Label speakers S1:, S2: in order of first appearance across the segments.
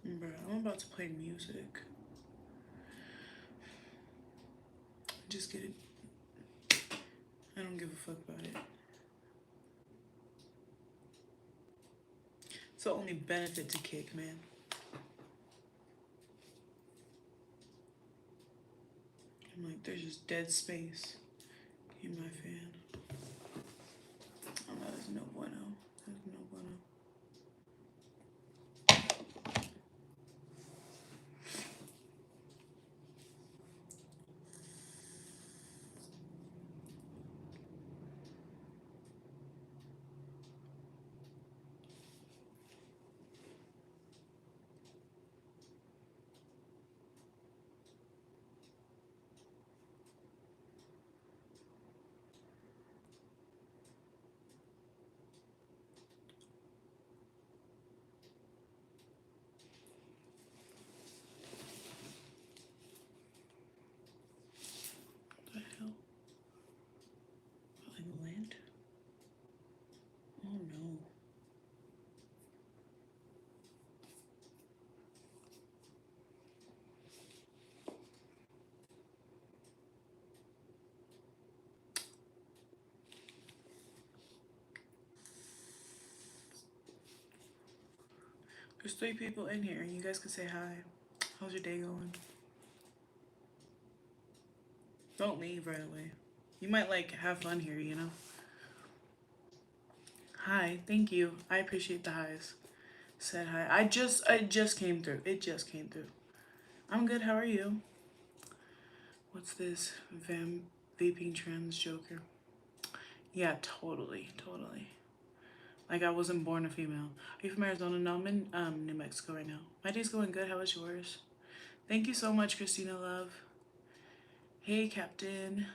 S1: Bro, I'm about to play music. Just get it. I don't give a fuck about it. It's the only benefit to kick, man. I'm like, there's just dead space in my fan. Oh, that is no bueno. That is no bueno. What the hell? Like land? Oh no. There's 3 people in here. You guys can say hi. How's your day going? Don't leave right away. You might like have fun here, you know? Hi, thank you. I appreciate the highs. Said hi. I just came through. It just came through. I'm good. How are you? What's this? Vaping trans joker. Yeah, totally, totally. Like I wasn't born a female. Are you from Arizona? No, I'm in New Mexico right now. My day's going good. How was yours? Thank you so much, Christina Love. Hey, Captain.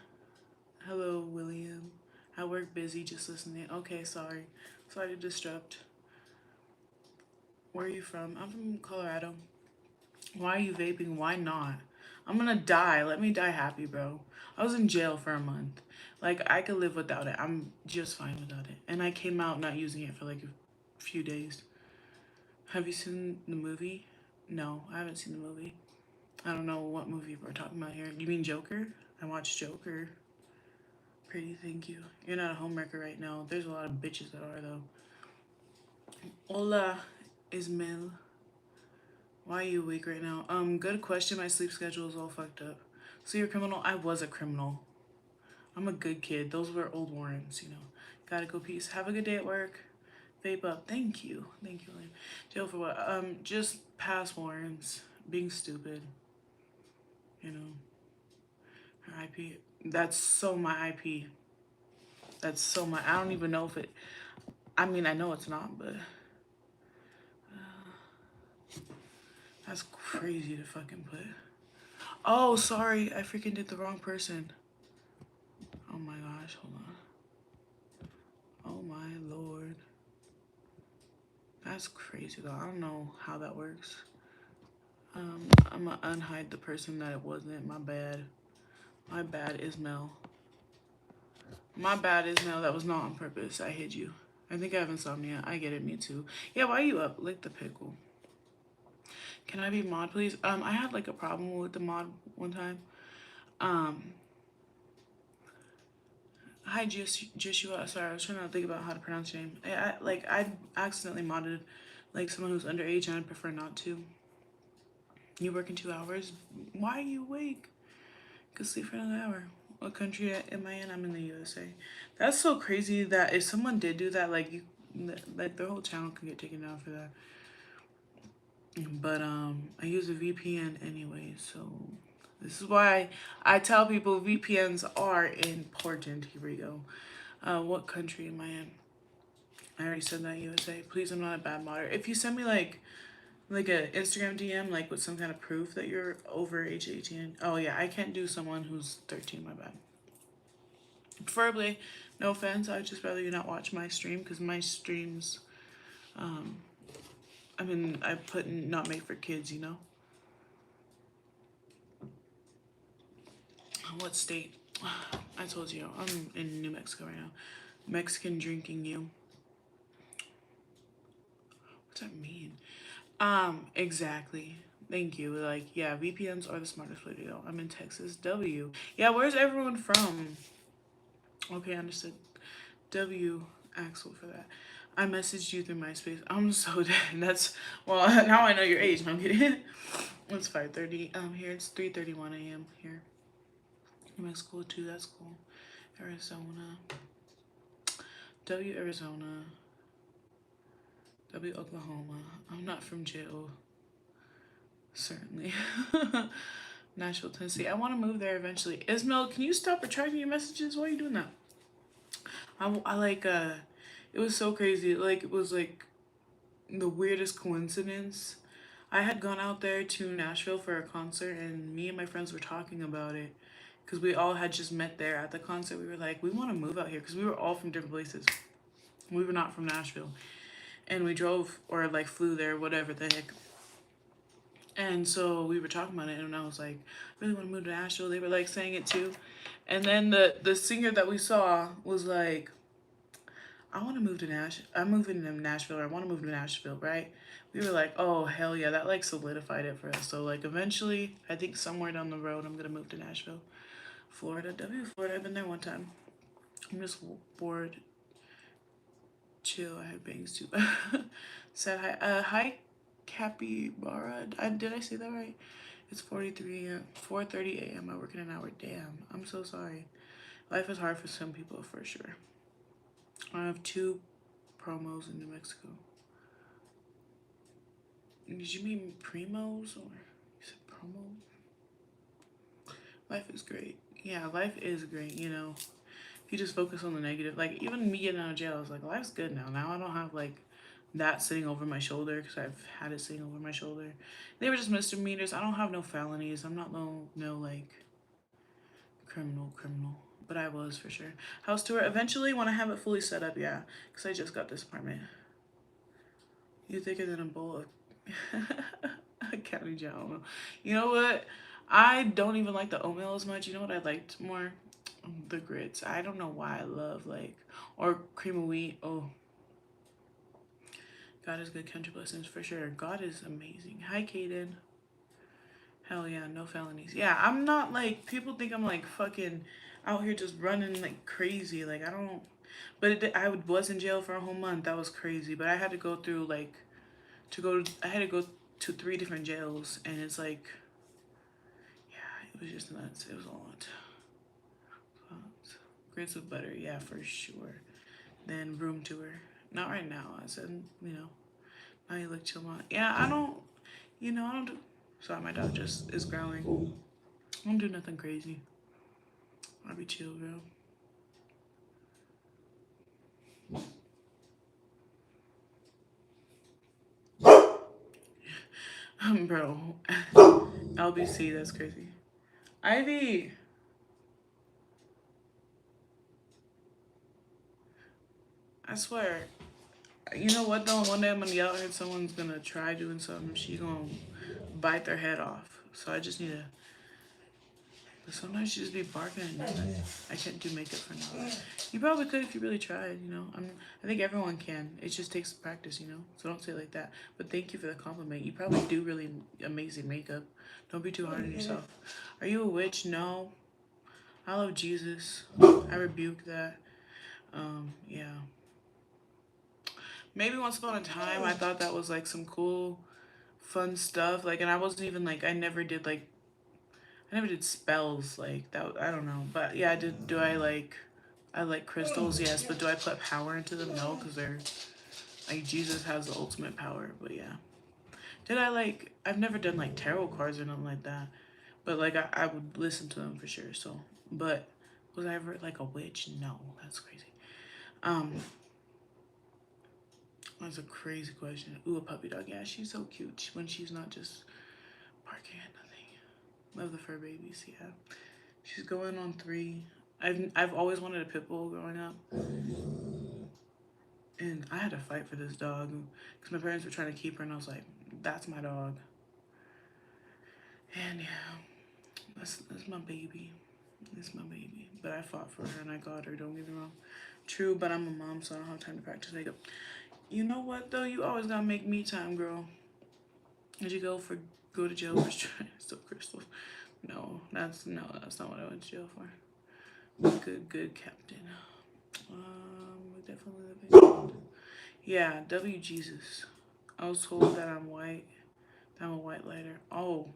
S1: Hello, William. I work busy, just listening. Okay, sorry. Sorry to disrupt. Where are you from? I'm from Colorado. Why are you vaping? Why not? I'm gonna die. Let me die happy, bro. I was in jail for a month. Like, I could live without it. I'm just fine without it. And I came out not using it for like a few days. Have you seen the movie? No, I haven't seen the movie. I don't know what movie we're talking about here. You mean Joker? I watched Joker. Pretty, thank you. You're not a homewrecker right now. There's a lot of bitches that are, though. Hola, Ismail. Why are you awake right now? Good question. My sleep schedule is all fucked up. So you're a criminal? I was a criminal. I'm a good kid. Those were old Warrens, you know. Gotta go peace. Have a good day at work. Vape up. Thank you. Thank you, William. Jail for what? Just past Warrens. Being stupid. You know. Her IP. That's so my IP. That's so my. I don't even know if it. I mean, I know it's not, but that's crazy to fucking put. Oh, sorry. I freaking did the wrong person. Oh my gosh. Hold on. Oh my lord. That's crazy though. I don't know how that works. I'm gonna unhide the person that it wasn't. My bad. My bad, Ismail. My bad, Ismail. That was not on purpose. I hid you. I think I have insomnia. I get it. Me too. Yeah, why are you up? Lick the pickle. Can I be mod, please? I had like a problem with the mod one time. Um, Hi, Joshua. Sorry, I was trying to think about how to pronounce your name. I accidentally modded like someone who's underage, and I'd prefer not to. You work in 2 hours. Why are you awake? Could sleep for another hour. What country am I in? I'm in the USA. That's so crazy that if someone did do that, like like their whole channel could get taken down for that. But I use a VPN anyway, so this is why I tell people VPNs are important. Here we go. What country am I in? I already said that, USA. Please, I'm not a bad modder. If you send me like a Instagram DM like with some kind of proof that you're over age 18. Oh yeah, I can't do someone who's 13, my bad. Preferably, no offense, I'd just rather you not watch my stream because my streams, I mean, I put in not made for kids, you know? What state? I told you, I'm in New Mexico right now. Mexican drinking you. What's that mean? Exactly. Thank you. Like, yeah, VPNs are the smartest way to go. I'm in Texas. W. Yeah, where's everyone from? Okay, understood. W. Axel for that. I messaged you through MySpace. I'm so dead. That's well. Now I know your age. No, I'm kidding. It's 5:30. Here it's 3:31 a.m. here. I'm at school too. That's cool. Arizona. W. Arizona. W. Oklahoma. I'm not from jail. Certainly. Nashville, Tennessee. I want to move there eventually. Ismail, can you stop retracting your messages? Why are you doing that? I like, it was so crazy. Like, it was like the weirdest coincidence. I had gone out there to Nashville for a concert, and me and my friends were talking about it because we all had just met there at the concert. We were like, we want to move out here because we were all from different places. We were not from Nashville. And we drove or like flew there, whatever the heck. And so we were talking about it, and I was like, I really want to move to Nashville. They were like saying it too. And then the singer that we saw was like, I want to move to Nashville. I'm moving to Nashville, or I want to move to Nashville, right? We were like, oh, hell yeah. That like solidified it for us. So like eventually, I think somewhere down the road, I'm going to move to Nashville. Florida, Florida. I've been there one time. I'm just bored. Chill. I had bangs too. Said hi. Hi, Capybara. Did I say that right? It's 43 a.m. 4:30 a.m. I work in an hour. Damn. I'm so sorry. Life is hard for some people for sure. I have 2 promos in New Mexico. Did you mean primos or you said promo? Life is great. Yeah, life is great. You know, if you just focus on the negative, like even me getting out of jail, I was like, life's good now. Now I don't have like that sitting over my shoulder because I've had it sitting over my shoulder. They were just misdemeanors. I don't have no felonies. I'm not no like criminal. But I was for sure. House tour eventually when I have it fully set up, yeah. Because I just got this apartment. You thicker than a bowl of a county jail. I don't know. You know what? I don't even like the oatmeal as much. You know what I liked more? The grits. I don't know why I love like or cream of wheat. Oh, God is good. Country blessings for sure. God is amazing. Hi, Kaden. Hell yeah, no felonies. Yeah, I'm not like people think I'm like fucking out here just running like crazy. Like I don't. But was in jail for a whole month. That was crazy. But I had to go through like I had to go to 3 different jails, and it's like, yeah, it was just nuts. It was a lot. Grits with butter, yeah, for sure. Then room tour. Not right now. I said, now you look chill on. Yeah, I don't, I don't do. Sorry, my dog just is growling. I don't do nothing crazy. I'll be chill, bro. Bro. LBC, that's crazy. Ivy. I swear. You know what though? One day I'm gonna yell at her and someone's gonna try doing something. She gonna bite their head off. So I just need to. But sometimes she just be barking at me. I can't do makeup for now. You probably could if you really tried. I think everyone can. It just takes practice. So don't say it like that. But thank you for the compliment. You probably do really amazing makeup. Don't be too hard on yourself. Are you a witch? No. I love Jesus. I rebuke that. Yeah. Maybe once upon a time I thought that was like some cool, fun stuff. Like, and I wasn't even like I never did spells like that. I don't know, but yeah, I did. Do I like? I like crystals, yes, but do I put power into them? No, because they're like Jesus has the ultimate power. But yeah, did I like? I've never done like tarot cards or nothing like that, but like I would listen to them for sure. So, but was I ever like a witch? No, that's crazy. Um, that's a crazy question. Ooh, a puppy dog. Yeah, she's so cute when she's not just barking at nothing. Love the fur babies. Yeah, she's going on 3. I've always wanted a pit bull growing up, and I had to fight for this dog because my parents were trying to keep her, and I was like, "That's my dog." And yeah, that's my baby. It's my baby. But I fought for her and I got her. Don't get me wrong. True, but I'm a mom, so I don't have time to practice makeup. You know what though? You always gotta make me time, girl. Did you go to jail for trying to steal crystals? No, that's not what I went to jail for. Good captain. Definitely living. Yeah, W Jesus. I was told that I'm white. That I'm a white lighter. Oh,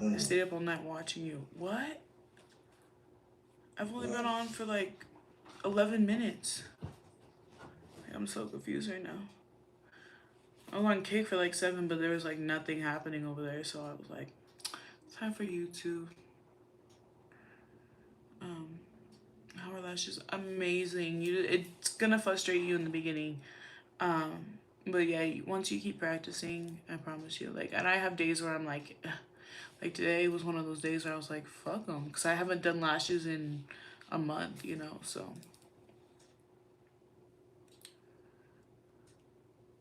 S1: I stayed up all night watching you. What? I've only been on for like 11 minutes. I'm so confused right now. I was on Kick for like 7, but there was like nothing happening over there, so I was like, time for YouTube. How are lashes? Amazing. It's gonna frustrate you in the beginning, but yeah, once you keep practicing, I promise you. Like, and I have days where I'm like, ugh. Like today was one of those days where I was like, fuck them, because I haven't done lashes in a month, you know. So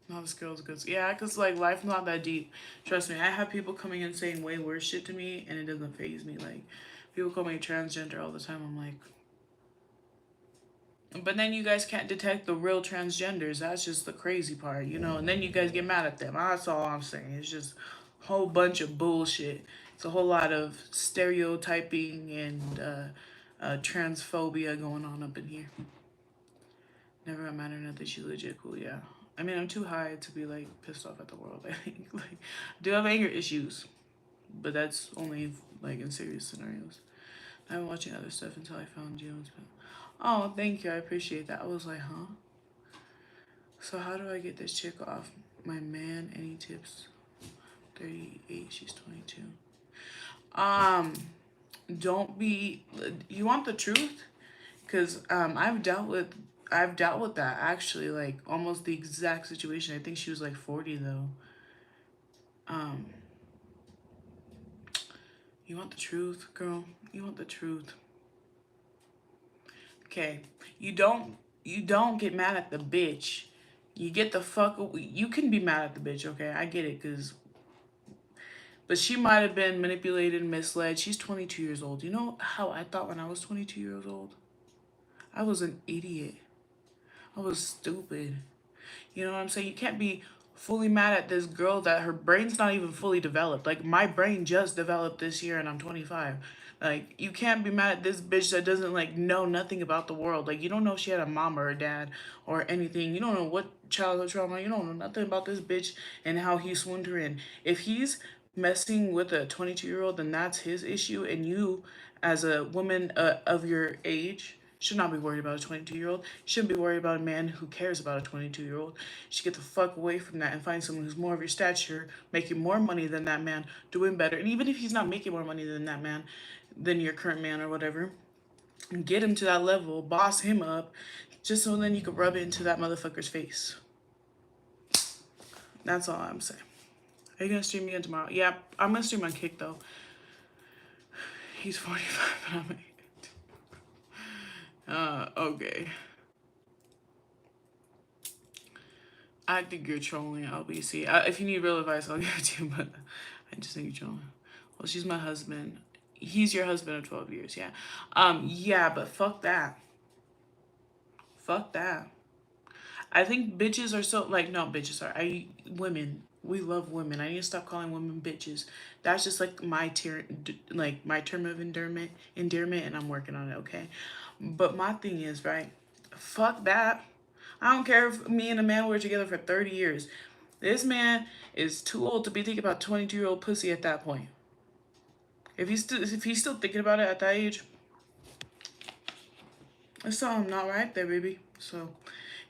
S1: now this girl's good. Yeah, because like life's not that deep. Trust me, I have people coming in saying way worse shit to me, and it doesn't faze me. Like, people call me transgender all the time. I'm like, but then you guys can't detect the real transgenders. That's just the crazy part, you know. And then you guys get mad at them. That's all I'm saying. It's just a whole bunch of bullshit. It's a whole lot of stereotyping and transphobia going on up in here. Never got mad or nothing. She's legit cool, yeah. I mean, I'm too high to be like pissed off at the world. I think like I do have anger issues, but that's only like in serious scenarios. I've been watching other stuff until I found you. Oh, thank you. I appreciate that. I was like, huh? So how do I get this chick off my man? Any tips? 38. She's 22. Um, don't be. You want the truth? Because I've dealt with that actually, like almost the exact situation. I think she was like 40 though. Um, you want the truth, girl? You want the truth? Okay. You don't get mad at the bitch. You get the fuck. You can be mad at the bitch, okay? I get it, but she might have been manipulated, misled. She's 22 years old. You know how I thought when I was 22 years old? I was an idiot. I was stupid. You know what I'm saying? You can't be fully mad at this girl that her brain's not even fully developed. Like, my brain just developed this year and I'm 25. Like, you can't be mad at this bitch that doesn't like know nothing about the world. Like, you don't know if she had a mom or a dad or anything. You don't know what childhood trauma. You don't know nothing about this bitch and how he swooned her in. If he's messing with a 22-year-old, then that's his issue. And you, as a woman of your age, should not be worried about a 22-year-old. Shouldn't be worried about a man who cares about a 22-year-old. Should get the fuck away from that and find someone who's more of your stature, making more money than that man, doing better. And even if he's not making more money than that man, than your current man or whatever, get him to that level, boss him up, just so then you can rub it into that motherfucker's face. That's all I'm saying. Are you gonna stream again tomorrow? Yeah, I'm gonna stream on Kick though. He's 45 and I'm 8. Okay. I think you're trolling, LBC. If you need real advice, I'll give it to you, but I just think you're trolling. Well, she's my husband. He's your husband of 12 years, yeah. Yeah, but fuck that. Fuck that. I think bitches are so, like, no, bitches are, women. We love women. I need to stop calling women bitches. That's just like my term of endearment, and I'm working on it, okay? But my thing is, right, fuck that. I don't care if me and a man were together for 30 years. This man is too old to be thinking about 22-year-old pussy at that point. If he's still thinking about it at that age, it's something not right there, baby. So,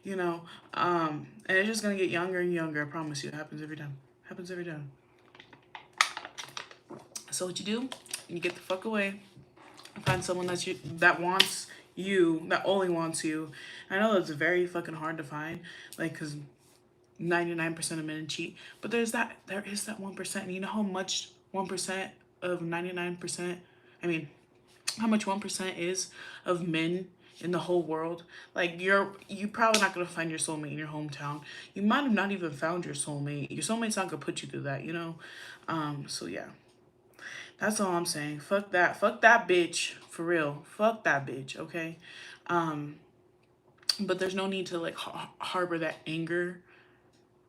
S1: you know, and it's just gonna get younger and younger. I promise you, it happens every time. Happens every time. So what you do? You get the fuck away. Find someone that wants you, that only wants you. I know that's very fucking hard to find, like, cause 99% of men cheat, but there is that 1%. And you know how much 1% of 99%, I mean, how much 1% is of men in the whole world? Like, you probably not gonna find your soulmate in your hometown. You might have not even found your soulmate. Your soulmate's not gonna put you through that, you know. So yeah, that's all I'm saying. Fuck that. Fuck that bitch. For real. Fuck that bitch. Okay. But there's no need to like harbor that anger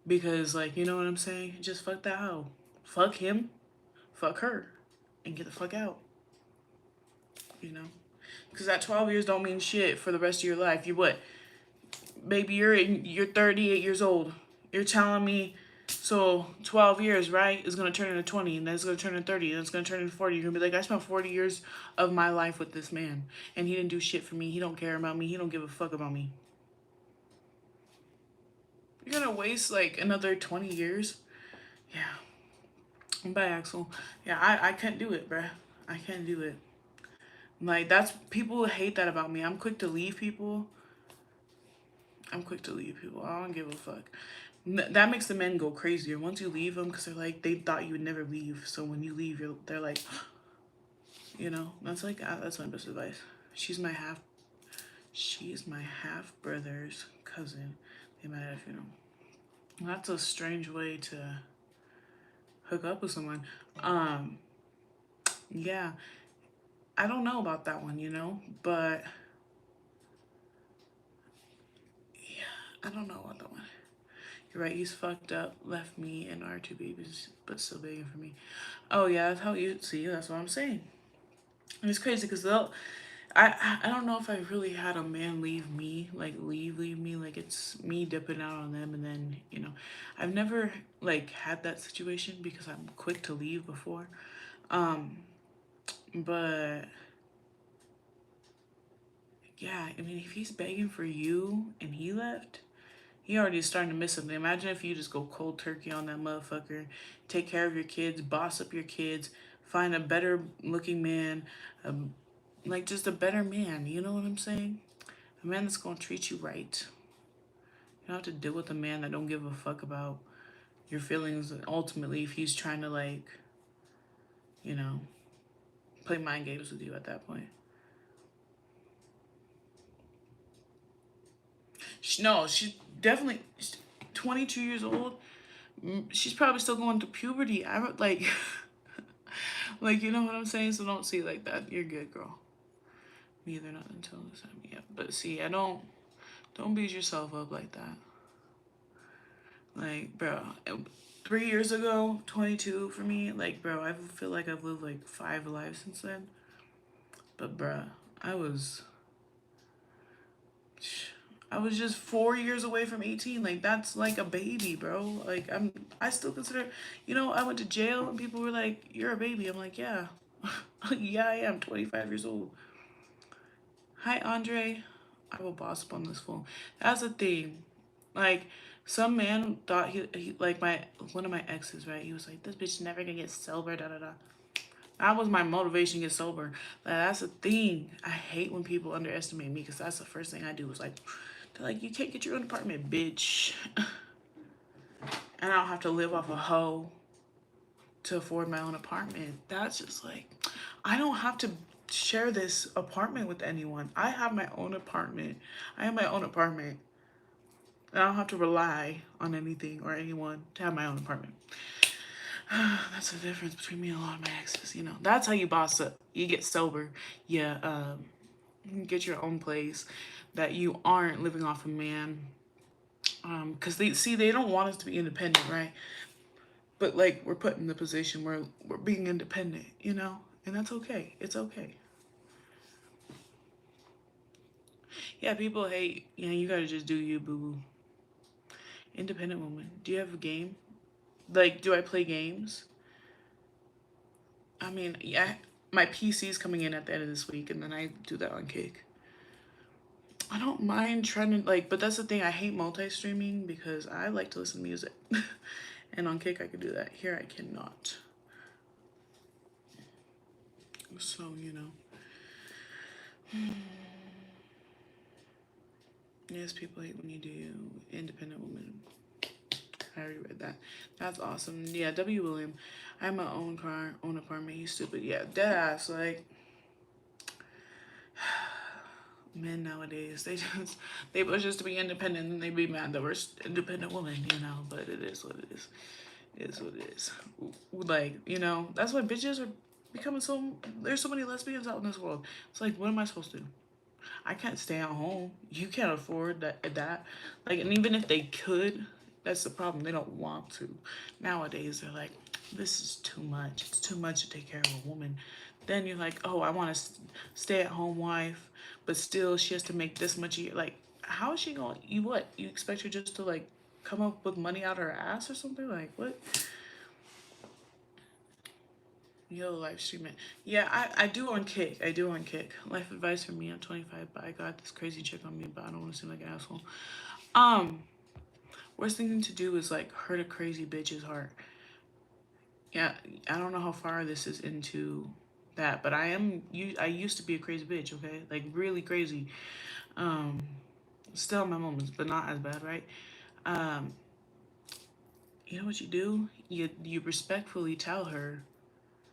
S1: Because, like, you know what I'm saying? Just fuck that hoe. Fuck him, fuck her, and get the fuck out. You know? Because that 12 years don't mean shit for the rest of your life. You what? Baby, you're 38 years old. You're telling me, so 12 years, right, is going to turn into 20, and then it's going to turn into 30, and it's going to turn into 40. You're going to be like, I spent 40 years of my life with this man, and he didn't do shit for me. He don't care about me. He don't give a fuck about me. You're going to waste, like, another 20 years? Yeah. Bye, Axel. Yeah, I can't do it, bruh. I can't do it. Like, that's, people hate that about me. I'm quick to leave people. I don't give a fuck. That makes the men go crazier once you leave them, because they're like, they thought you would never leave. So when you leave, they're like, you know, that's like, that's my best advice. She's my half brother's cousin. They met at a funeral. That's a strange way to hook up with someone. Yeah, I don't know about that one, you know, but yeah, I don't know about that one. You're right, he's fucked up, left me and our two babies, but still begging for me. Oh yeah, that's how you see. That's what I'm saying. And it's crazy because I don't know if I really had a man leave me, like leave me, like it's me dipping out on them, and then, you know, I've never like had that situation because I'm quick to leave before. But yeah, I mean, if he's begging for you and he left, he already starting to miss something. Imagine if you just go cold turkey on that motherfucker, take care of your kids, boss up your kids, find a better looking man, like just a better man. You know what I'm saying? A man that's gonna treat you right. You don't have to deal with a man that don't give a fuck about your feelings. Ultimately, if he's trying to, like, you know, play mind games with you at that point. No, she's definitely 22 years old. She's probably still going through puberty. I would like, like, you know what I'm saying? So don't see it like that. You're good, girl. Neither, not until this time. Yeah, but see, don't beat yourself up like that. Like, bro, 3 years ago, 22 for me. Like, bro, I feel like I've lived like 5 lives since then. But, bro, I was just 4 years away from 18. Like, that's like a baby, bro. Like, I still consider, you know, I went to jail and people were like, you're a baby. I'm like, yeah. Yeah, I am 25 years old. Hi, Andre. I will boss up on this phone. That's the thing. Like, some man thought he like one of my exes, right? He was like, this bitch never gonna get sober, da da da. That was my motivation to get sober. Like, that's the thing. I hate when people underestimate me, because that's the first thing I do is like, they're like, you can't get your own apartment, bitch. And I don't have to live off a hoe to afford my own apartment. That's just like, I don't have to share this apartment with anyone. I have my own apartment. I have my own apartment. I don't have to rely on anything or anyone to have my own apartment. That's the difference between me and a lot of my exes, you know. That's how you boss up. You get sober. You get your own place that you aren't living off a man. Because they don't want us to be independent, right? But like, we're put in the position where we're being independent, you know? And that's okay. It's okay. Yeah, people hate, you know, you gotta just do you, boo-boo. Independent woman. Do you have a game? Like, do I play games? I mean, yeah, my PC's coming in at the end of this week, and then I do that on Kick. I don't mind trying to, like, but that's the thing. I hate multi-streaming because I like to listen to music. And on Kick, I could do that. Here, I cannot. So, you know. Yes, people hate when you do independent woman. I already read that. That's awesome. Yeah, W. William. I have my own car, own apartment. He's stupid. Yeah, dead ass. Like, men nowadays, they push us to be independent, and they be mad that we're independent women, you know. But it is what it is. It is what it is. Like, you know, that's why bitches are becoming so. There's so many lesbians out in this world. It's like, what am I supposed to do? I can't stay at home. You can't afford that. Like, and even if they could, That's the problem. They don't want to. Nowadays, they're like, this is too much. It's too much to take care of a woman. Then you're like, oh, I want a stay-at-home wife, but still she has to make this much a year. Like, how is she going? You what? You expect her just to like come up with money out of her ass or something? Like what? Yo, live stream it. Yeah, I do on Kick. I do on Kick. Life advice for me. I'm 25, but I got this crazy chick on me, but I don't want to seem like an asshole. Um, Worst thing to do is like hurt a crazy bitch's heart. Yeah, I don't know how far this is into that, but I used to be a crazy bitch, okay? Like really crazy. Um, Still in my moments, but not as bad, right? Um, you know what you do? You respectfully tell her,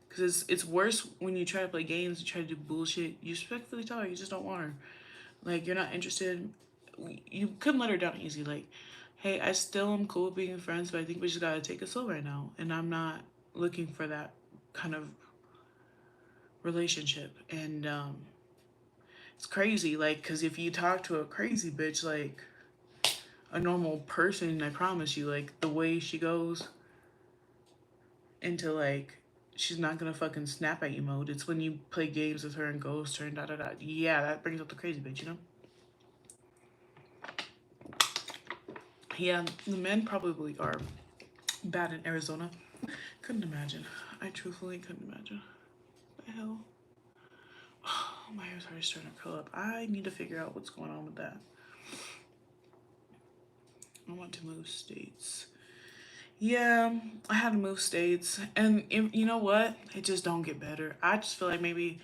S1: because it's worse when you try to play games and try to do bullshit. You respectfully tell her you just don't want her. Like you're not interested. You couldn't let her down easy. Like, hey, I still am cool with being friends, but I think we just gotta take it slow right now, and I'm not looking for that kind of relationship. And it's crazy, like, because if you talk to a crazy bitch like a normal person, I promise you, like, the way she goes into, like, she's not gonna fucking snap at you mode. It's when you play games with her and ghost her and da da da. Yeah, that brings up the crazy bitch, you know? Yeah, the men probably are bad in Arizona. Couldn't imagine. I truthfully couldn't imagine. What the hell? Oh, my hair's already starting to curl up. I need to figure out what's going on with that. I want to move states. Yeah, I had to move states. And you know what? It just don't get better. I just feel like maybe,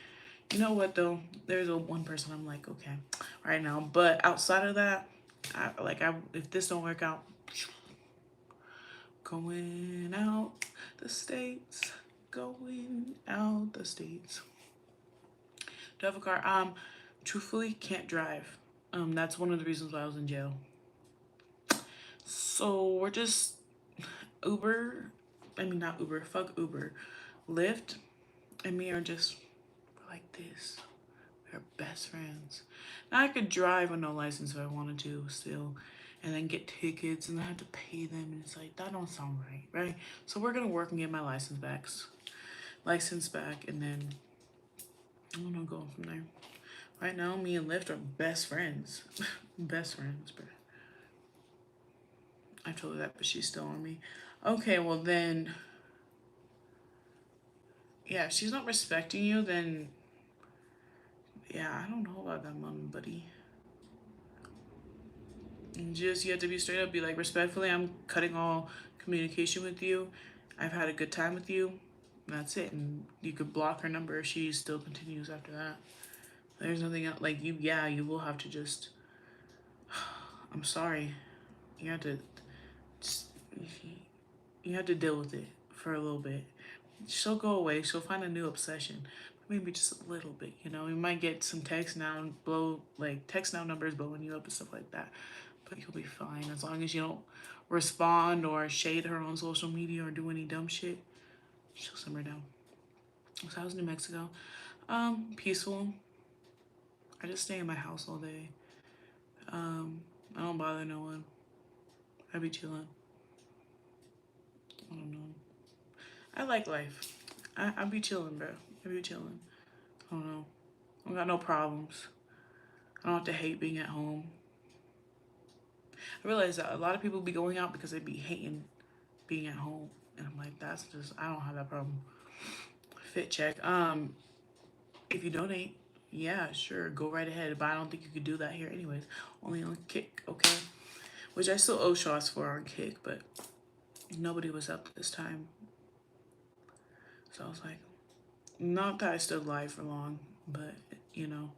S1: you know what though? There's a one person I'm like, okay, right now. But outside of that, if this don't work out, going out the states, going out the states. Do I have a car? Truthfully, can't drive. That's one of the reasons why I was in jail. So we're just Uber. I mean, not Uber. Fuck Uber. Lyft and me are just like this. We're best friends. Now I could drive with no license if I wanted to still, and then get tickets and I have to pay them, and it's like that don't sound right, right? So we're gonna work and get my license back, and then I'm gonna go from there. Right now, me and Lyft are best friends, best friends, bro. I told her that, but she's still on me. Okay, well then, yeah, if she's not respecting you, then yeah, I don't know about that, mom, buddy. And just you have to be straight up, be like, respectfully, I'm cutting all communication with you. I've had a good time with you. And that's it. And you could block her number if she still continues after that. There's nothing else. Like you, yeah, you will have to just. I'm sorry. You have to. Just, you have to deal with it for a little bit. She'll go away. She'll find a new obsession. Maybe just a little bit, you know. You might get some text now text now numbers blowing you up and stuff like that. But you'll be fine as long as you don't respond or shade her on social media or do any dumb shit. She'll simmer down. So I was in New Mexico. Peaceful. I just stay in my house all day. I don't bother no one. I be chilling. I don't know. I like life. I be chilling, bro. I be chilling. I don't know. I don't got no problems. I don't have to hate being at home. I realize that a lot of people be going out because they be hating being at home. And I'm like, that's just, I don't have that problem. Fit check. If you donate, yeah, sure, go right ahead. But I don't think you could do that here anyways. Only on Kick, okay? Which I still owe shots for on Kick, but nobody was up this time. So I was like, not that I stood live for long, but, you know,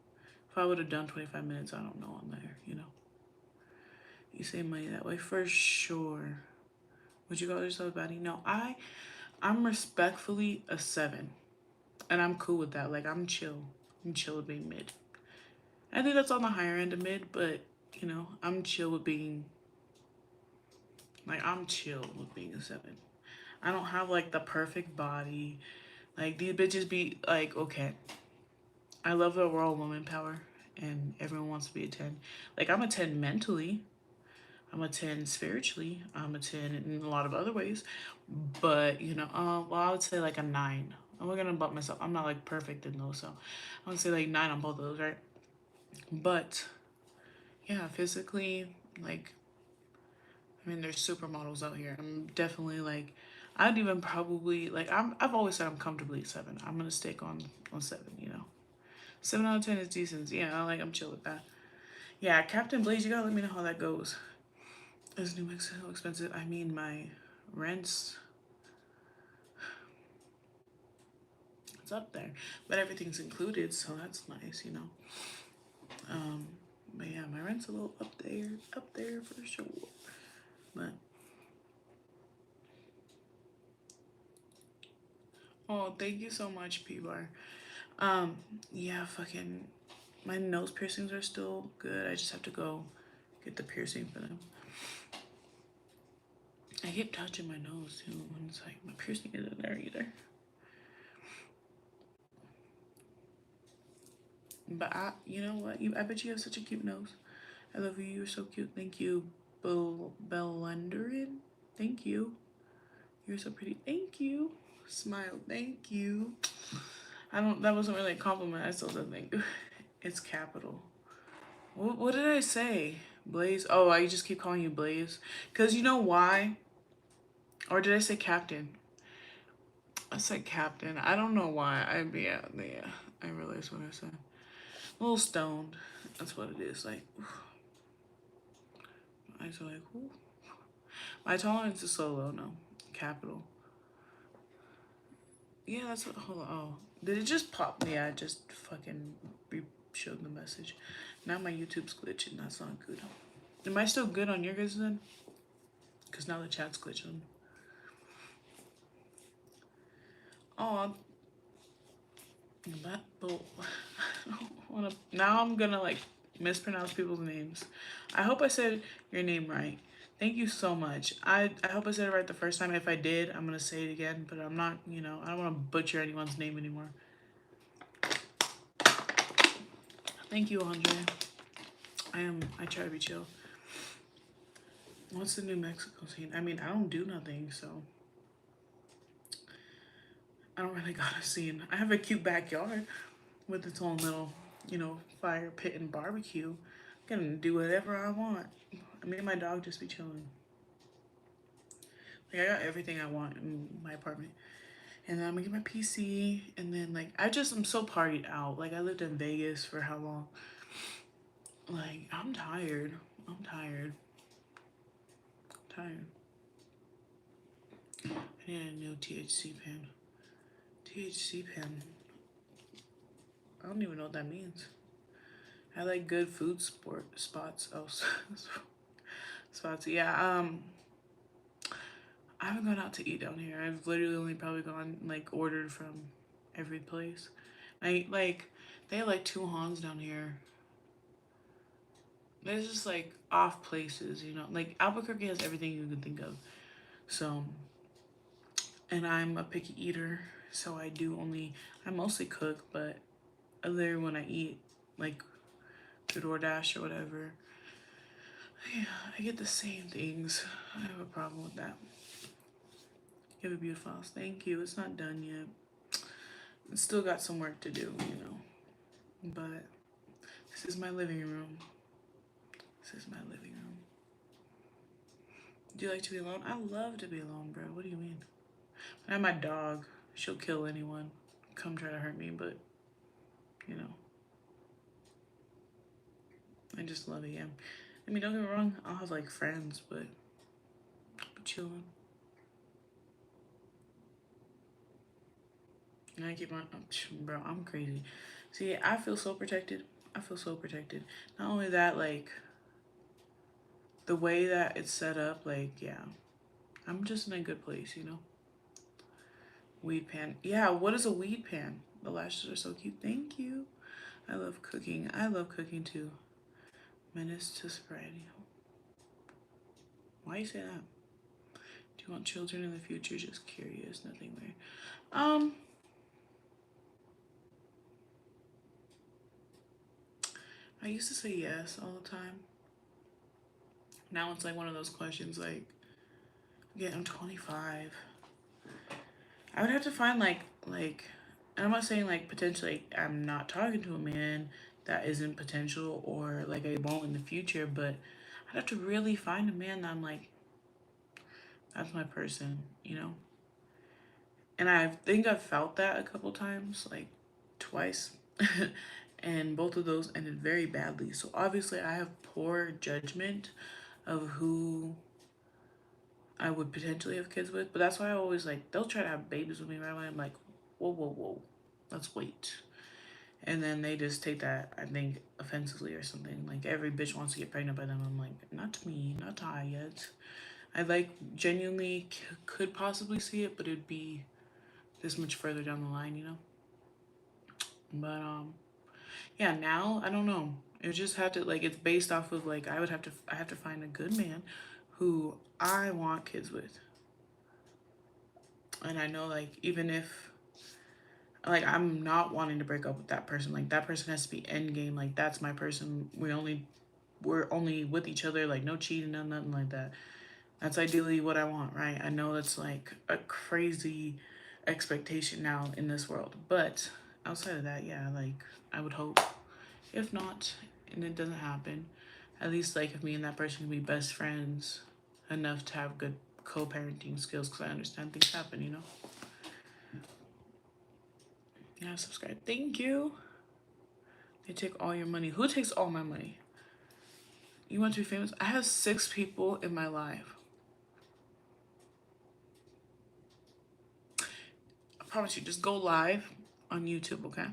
S1: if I would have done 25 minutes, I don't know on there, you know. You save money that way for sure. Would you call yourself a baddie? No, I'm respectfully a 7. And I'm cool with that. Like, I'm chill. I'm chill with being mid. I think that's on the higher end of mid, but, you know, I'm chill with being... Like, I'm chill with being a 7. I don't have, like, the perfect body. Like, these bitches be, like, okay. I love the raw woman power, and everyone wants to be a 10. Like, I'm a 10 mentally. I'm a 10 spiritually. I'm a 10 in a lot of other ways. But, you know, well, I would say like a 9. I'm not gonna bump myself. I'm not like perfect in those, so I would say like 9 on both of those, right? But yeah, physically, like, I mean, there's supermodels out here. I'm definitely like, I'd even probably like, I've always said I'm comfortably a 7. I'm gonna stick on 7. You know, 7 out of 10 is decent. Yeah, like I'm chill with that. Yeah, Captain Blaze, you gotta let me know how that goes. Is New Mexico expensive? I mean, my rent's, it's up there, but everything's included, so that's nice, you know. Um, but yeah, my rent's a little up there for sure. But oh, thank you so much, P-Bar. Yeah, fucking, my nose piercings are still good. I just have to go get the piercing for them. I keep touching my nose too, and it's like my piercing isn't there either. But you know what? I bet you have such a cute nose. I love you. You're so cute. Thank you, Belenderin. Thank you. You're so pretty. Thank you. Smile. Thank you. I don't. That wasn't really a compliment. I still don't think. It's capital. What did I say? Blaze. Oh, I just keep calling you Blaze. Cause you know why? Or did I say Captain? I said Captain. I don't know why. Yeah. I realized what I said. A little stoned. That's what it is. Like, I was like, ooh. My tolerance is so low now. Capital. Yeah, that's what. Hold on. Oh, did it just pop? Yeah, I just fucking showed the message. Now my YouTube's glitching. That's not good. Am I still good on your guys then? Because now the chat's glitching. Oh, but now I'm gonna like mispronounce people's names. I hope I said your name right. Thank you so much. I hope I said it right the first time. If I did, I'm gonna say it again, but I'm not, you know, I don't want to butcher anyone's name anymore. Thank you, Andre. I try to be chill. What's the New Mexico scene? I mean, I don't do nothing, so I don't really got a scene. I have a cute backyard with its own little, you know, fire pit and barbecue. I can do whatever I want. Me and my dog just be chilling. Like, I got everything I want in my apartment. And then I'm gonna get my PC, and then like I'm so partied out. Like, I lived in Vegas for how long? Like, I'm tired. I'm tired. Tired. I need a new THC pen. THC pen. I don't even know what that means. I like good food spots. Oh, spots. Yeah. I haven't gone out to eat down here. I've literally only probably gone like ordered from every place. I like they have like 2 Hans down here. There's just like off places, you know. Like Albuquerque has everything you can think of. So, and I'm a picky eater, so I mostly cook, but other when I eat like through DoorDash or whatever, yeah, I get the same things. I have a problem with that. You have a beautiful house. Thank you. It's not done yet. It's still got some work to do, you know. But this is my living room. This is my living room. Do you like to be alone? I love to be alone, bro. What do you mean? I have my dog. She'll kill anyone. Come try to hurt me, but you know. I just love it, yeah. I mean, don't get me wrong, I'll have like friends, but chilling. And I keep on, bro, I'm crazy. See, I feel so protected. I feel so protected. Not only that, like, the way that it's set up, like, yeah, I'm just in a good place, you know? Weed pan. Yeah, what is a weed pan? The lashes are so cute. Thank you. I love cooking. I love cooking too. Menace to sobriety. Why you say that? Do you want children in the future? Just curious. Nothing weird. I used to say yes all the time. Now it's like one of those questions like, yeah, I'm 25. I would have to find and I'm not saying like potentially I'm not talking to a man that isn't potential or like I won't in the future, but I'd have to really find a man that I'm like, that's my person, you know? And I think I've felt that a couple times, like twice. And both of those ended very badly. So obviously I have poor judgment of who I would potentially have kids with, but that's why I always like they'll try to have babies with me right away. I'm like, whoa, whoa, whoa, let's wait. And then they just take that, I think, offensively or something. Like every bitch wants to get pregnant by them. I'm like, not me, not I yet. I like genuinely could possibly see it, but it'd be this much further down the line, you know. But yeah, now I don't know. It just had to like it's based off of like I have to find a good man who I want kids with. And I know like even if like I'm not wanting to break up with that person, like that person has to be end game. Like that's my person. We're only with each other, like no cheating, no nothing like that. That's ideally what I want, right? I know that's like a crazy expectation now in this world. But outside of that, yeah, like I would hope. If not, and it doesn't happen, at least like if me and that person can be best friends enough to have good co-parenting skills because I understand things happen, you know? Yeah, subscribe. Thank you. They take all your money. Who takes all my money? You want to be famous? I have 6 people in my life. I promise you, just go live on YouTube, okay?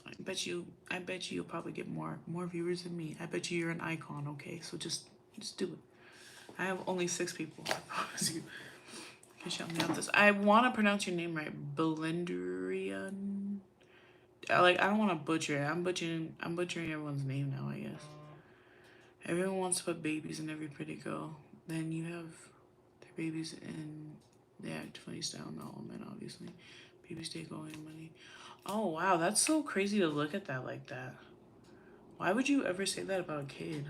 S1: I bet you'll probably get more viewers than me. I bet you're an icon, okay? So just do it. I have only 6 people. I promise you. Can shout me out this. I want to pronounce your name right. Belendrian. I don't want to butcher it. I'm butchering everyone's name now, I guess. Everyone wants to put babies in every pretty girl. Then you have their babies and they act funny style. Not all men, obviously. Babies take all your money. Oh wow, that's so crazy to look at that like that. Why would you ever say that about a kid?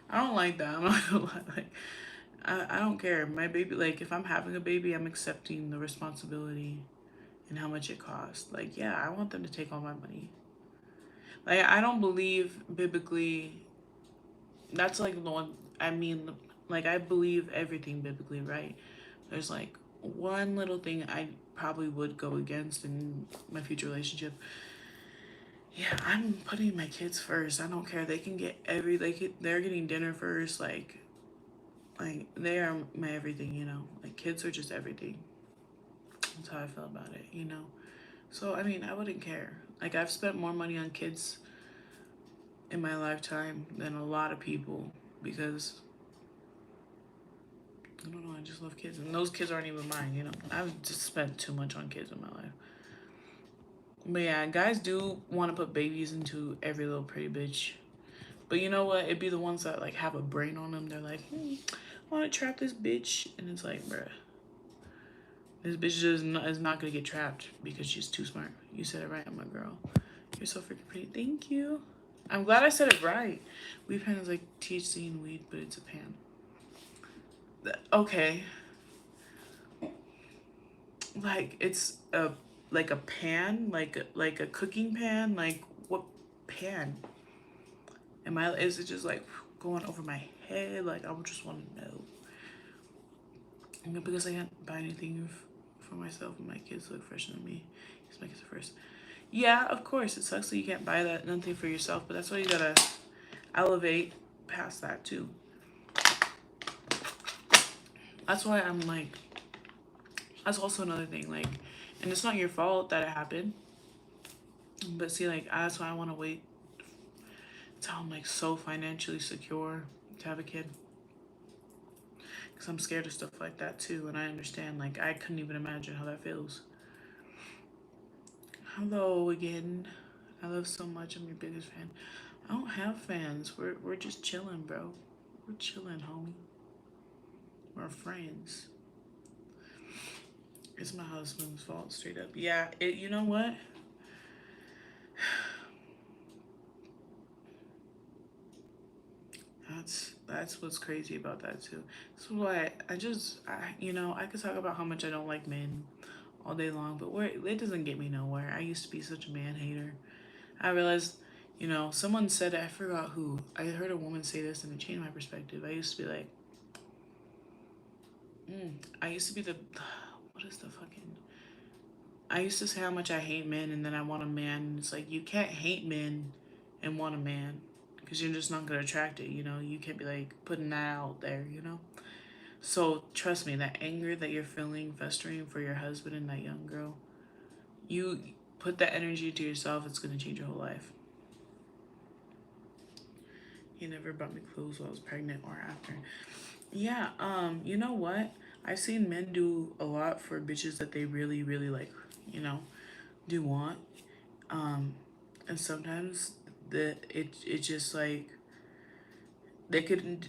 S1: I don't like that. I'm not gonna lie. Like, I don't care. My baby, like, if I'm having a baby, I'm accepting the responsibility and how much it costs. Like, yeah, I want them to take all my money. Like, I don't believe biblically. That's like the one, I mean, like, I believe everything biblically, right? There's like one little thing I probably would go against in my future relationship. Yeah, I'm putting my kids first. I don't care. They can get they're getting dinner first. Like they are my everything, you know. Like kids are just everything. That's how I feel about it, you know. So I mean, I wouldn't care. Like I've spent more money on kids in my lifetime than a lot of people because I don't know. I just love kids, and those kids aren't even mine, you know. I've just spent too much on kids in my life. But yeah, guys do want to put babies into every little pretty bitch. But you know what? It'd be the ones that like have a brain on them. They're like, I want to trap this bitch, and it's like, bruh, this bitch is not gonna get trapped because she's too smart. You said it right, my girl. You're so freaking pretty. Thank you. I'm glad I said it right. Weed pen is like THC and weed, but it's a pan. Okay. Like it's a pan, like a cooking pan. Like what pan? Is it just like going over my head? Like I would just want to know. Because I can't buy anything for myself and my kids look fresher than me. Because my kids are first. Yeah, of course. It sucks that you can't buy that nothing for yourself, but that's why you gotta elevate past that too. That's why I'm like, that's also another thing. Like, and it's not your fault that it happened. But see, like, that's why I want to wait until I'm like so financially secure to have a kid. Because I'm scared of stuff like that too. And I understand, like, I couldn't even imagine how that feels. Hello again. I love so much. I'm your biggest fan. I don't have fans. We're just chilling, bro. We're chilling, homie. We're friends. It's my husband's fault, straight up. Yeah, you know what? That's what's crazy about that too. That's why I could talk about how much I don't like men all day long, but it doesn't get me nowhere. I used to be such a man hater. I realized, someone said, I forgot who. I heard a woman say this and it changed my perspective. I used to be like, I used to be the, what is the fucking, I used to say how much I hate men and then I want a man. And it's like, you can't hate men and want a man because you're just not going to attract it, You can't be like putting that out there. So trust me, that anger that you're feeling, festering for your husband and that young girl, you put that energy to yourself, it's going to change your whole life. He never bought me clothes while I was pregnant or after. Yeah, you know what? I've seen men do a lot for bitches that they really, really like, do want. Um, and sometimes it just like they could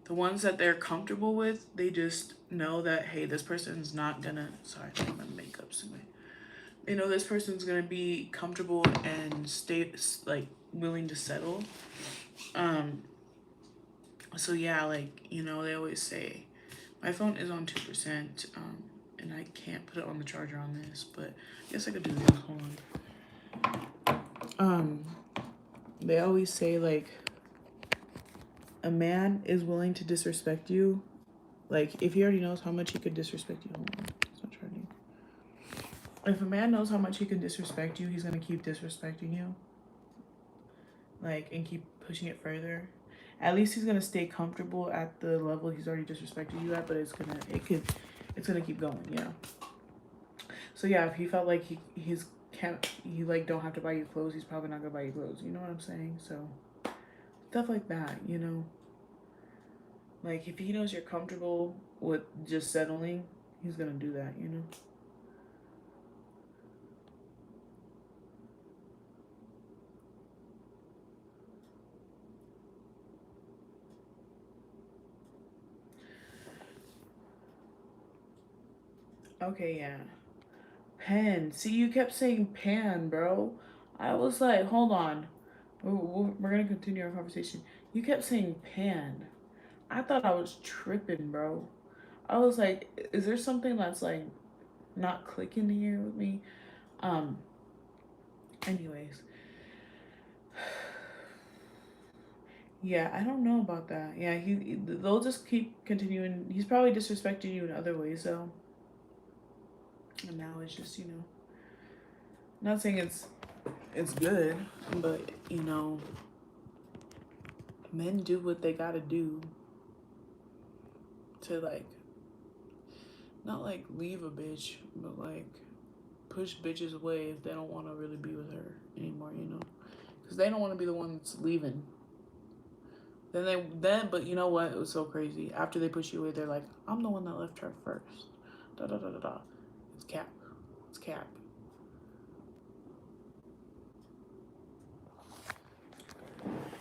S1: the ones that they're comfortable with, they just know that hey, this person's not gonna sorry, my makeup's in my they know this person's gonna be comfortable and stay like willing to settle. So yeah, like, they always say my phone is on 2%, and I can't put it on the charger on this, but I guess I could do this. Hold on. They always say like a man is willing to disrespect you. Like if he already knows how much he could disrespect you. Hold on, it's not charging. If a man knows how much he can disrespect you, he's gonna keep disrespecting you. Like and keep pushing it further. At least he's gonna stay comfortable at the level he's already disrespected you at, but it's gonna keep going, So yeah, if he felt like he like don't have to buy you clothes, he's probably not gonna buy you clothes. You know what I'm saying? So stuff like that, Like if he knows you're comfortable with just settling, he's gonna do that. Okay, yeah. Pen. See, you kept saying pan, bro. I was like, hold on. We're gonna continue our conversation. You kept saying pan. I thought I was tripping, bro. I was like, is there something that's like not clicking here with me? Um, anyways. Yeah, I don't know about that. Yeah, they'll just keep continuing. He's probably disrespecting you in other ways though. And now it's just, not saying it's good, but men do what they gotta do to like not like leave a bitch, but like push bitches away if they don't want to really be with her anymore, because they don't want to be the one that's leaving. But you know what? It was so crazy. After they push you away, they're like, I'm the one that left her first. Da da da da da. It's cap. It's cap.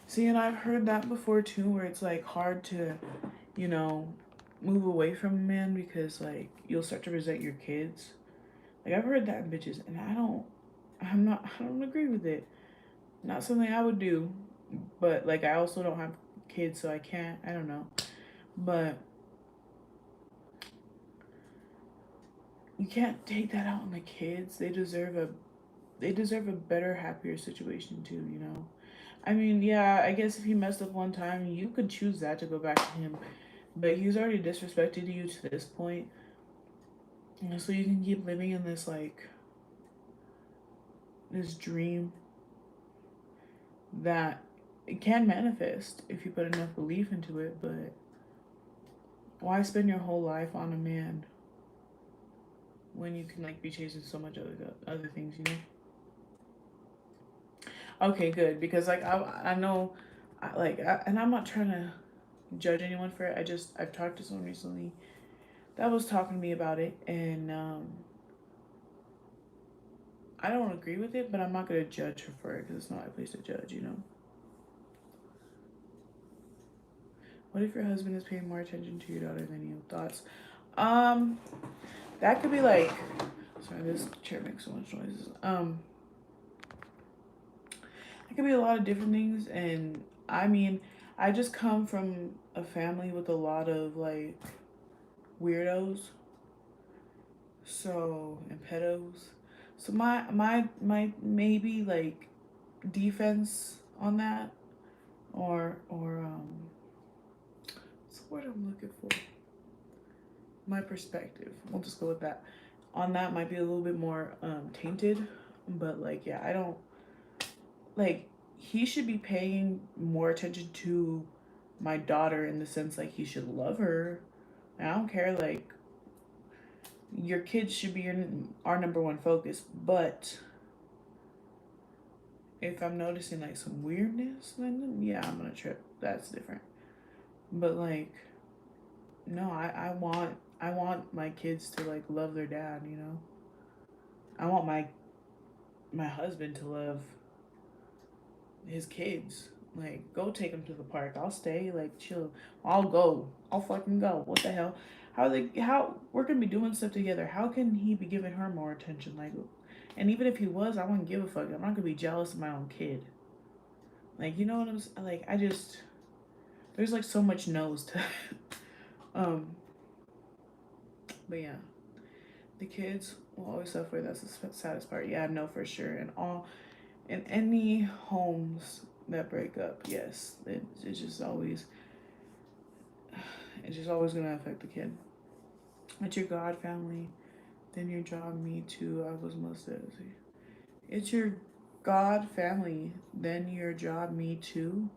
S1: See, and I've heard that before too, where it's like hard to, move away from a man because like you'll start to resent your kids. Like I've heard that in bitches, and I don't agree with it. Not something I would do, but like I also don't have kids, so I can't. I don't know, but you can't take that out on the kids. They deserve a better, happier situation too. I mean, yeah, I guess if he messed up one time, you could choose that to go back to him, but he's already disrespected you to this point, so you can keep living in this like this dream that it can manifest if you put enough belief into it, but why spend your whole life on a man when you can like be chasing so much other things, Okay, good, because like I know, and I'm not trying to judge anyone for it. I've talked to someone recently that was talking to me about it, and I don't agree with it, but I'm not gonna judge her for it because it's not my place to judge, What if your husband is paying more attention to your daughter than you? Thoughts? That could be like, sorry, this chair makes so much noises. It could be a lot of different things, and I mean, I just come from a family with a lot of like weirdos, so and pedos. So my maybe like defense on that, or what's the word I'm looking for? My perspective. We'll just go with that. On that might be a little bit more tainted, but like yeah, I don't like he should be paying more attention to my daughter in the sense like he should love her. I don't care like your kids should be our number one focus, but if I'm noticing like some weirdness, then yeah, I'm gonna trip. That's different. But like no, I want my kids to like love their dad, you know? I want my husband to love his kids. Like, go take them to the park. I'll stay. Like, chill. I'll go. I'll fucking go. What the hell? How we're gonna be doing stuff together? How can he be giving her more attention? Like, and even if he was, I wouldn't give a fuck. I'm not gonna be jealous of my own kid. Like, you know what I'm like? I just there's like so much no's to, um. But yeah, the kids will always suffer. That's the saddest part. Yeah, I know for sure. And all in any homes that break up, yes, it's just always it's just always gonna affect the kid. It's your God family, then your job. Me too. I was molested. It's your God family, then your job. Me too.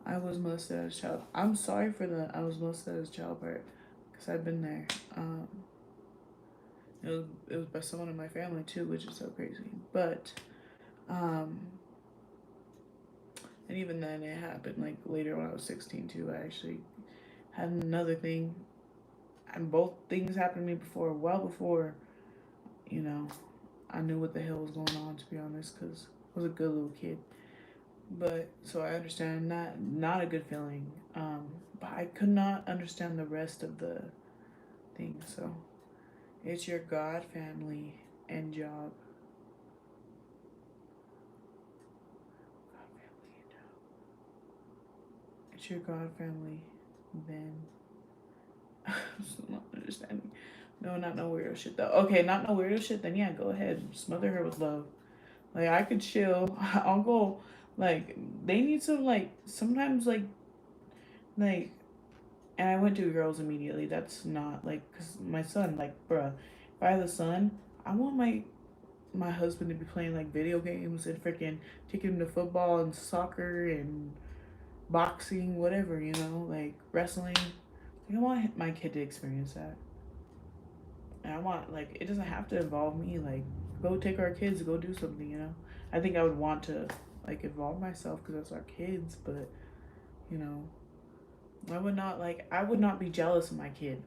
S1: I was molested as a child. I'm sorry for the I was molested as a child part, because I've been there. It was by someone in my family too, which is so crazy. But um, and even then, it happened like later when I was 16 too. I actually had another thing, and both things happened to me before, well before, you know, I knew what the hell was going on. To be honest, because I was a good little kid. But so I understand not a good feeling. But I could not understand the rest of the thing. So it's your God family and job. God family and job. It's your God family, then. I'm still not understanding. No, not no weirdo shit though. Okay, not no weirdo shit. Then yeah, go ahead, smother her with love. Like I could chill. I'll go. Like they need some like sometimes like. And I went to girls immediately. That's not like because my son like bruh. If I have a son, I want my husband to be playing like video games and freaking taking him to football and soccer and boxing, whatever, you know, like wrestling. Like, I want my kid to experience that. And I want like it doesn't have to involve me. Like go take our kids, to go do something. You know, I think I would want to like involve myself because that's our kids. But you know, I would not be jealous of my kid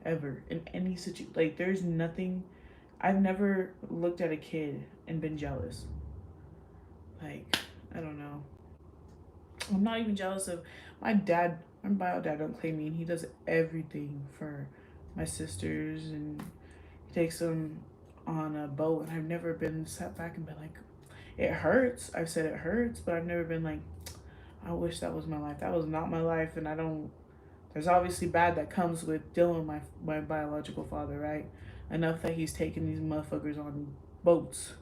S1: ever in any situation. Like there's nothing. I've never looked at a kid and been jealous. Like I don't know. I'm not even jealous of my dad. My bio dad don't claim me, and he does everything for my sisters, and he takes them on a boat. And I've never been sat back and been like, it hurts. I've said it hurts, but I've never been like, I wish that was my life. That was not my life, and I don't. There's obviously bad that comes with dealing with my biological father, right? Enough that he's taking these motherfuckers on boats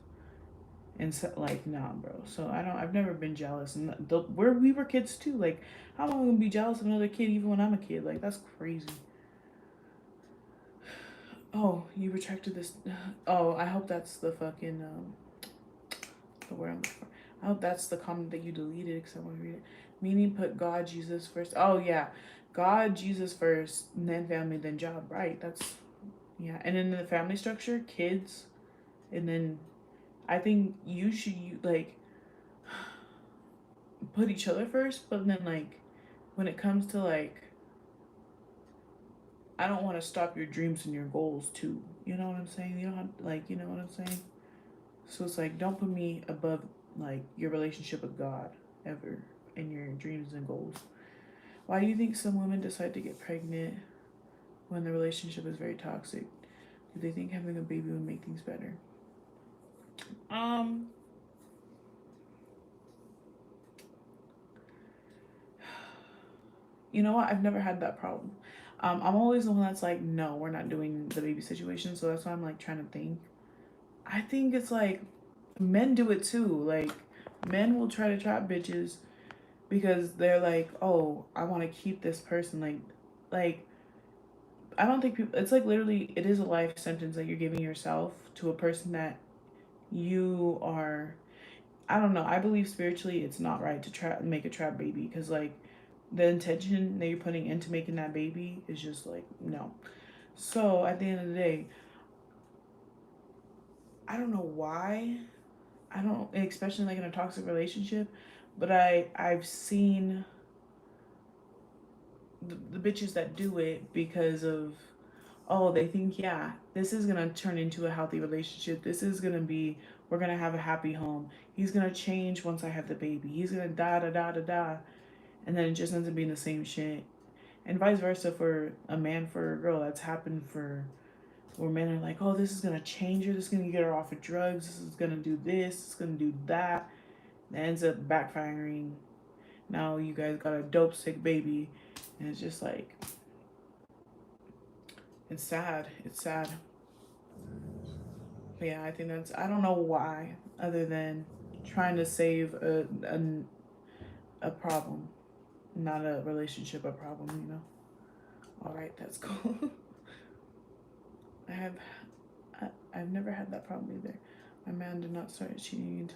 S1: and so, like nah, bro. So I don't. I've never been jealous, and we were kids too. Like how am I gonna be jealous of another kid even when I'm a kid? Like that's crazy. Oh, you retracted this. Oh, I hope that's the fucking the word I'm looking for. I hope that's the comment that you deleted because I want to read it. Meaning put God, Jesus first. Oh yeah, God, Jesus first, and then family, then job. Right. That's yeah. And then the family structure, kids, and then I think you should like put each other first, but then like when it comes to like I don't want to stop your dreams and your goals too. You know what I'm saying? You don't have like you know what I'm saying? So it's like don't put me above like your relationship with God ever in your dreams and goals. Why do you think some women decide to get pregnant when the relationship is very toxic? Do they think having a baby would make things better? Um You know what? I've never had that problem. I'm always the one that's like, no, we're not doing the baby situation. So that's why I'm like trying to think. I think it's like men do it too. Like men will try to trap bitches because they're like, oh, I want to keep this person. Like I don't think people. It's like literally, it is a life sentence that you're giving yourself to a person that you are. I don't know. I believe spiritually, it's not right to trap make a trap baby because like the intention that you're putting into making that baby is just like no. So at the end of the day, I don't know why. I don't, especially like in a toxic relationship, but I've seen the bitches that do it because of, oh, they think, yeah, this is gonna turn into a healthy relationship. This is gonna be, we're gonna have a happy home. He's gonna change once I have the baby. He's gonna da da da da da, and then it just ends up being the same shit. And vice versa for a man for a girl. That's happened for where men are like, oh, this is gonna change her. This is gonna get her off of drugs. This is gonna do this. It's gonna do that. It ends up backfiring. Now you guys got a dope sick baby, and it's just like, it's sad. It's sad. But yeah, I think that's, I don't know why, other than trying to save a problem, not a relationship, a problem, you know? All right, that's cool. I have, I've never had that problem either. My man did not start cheating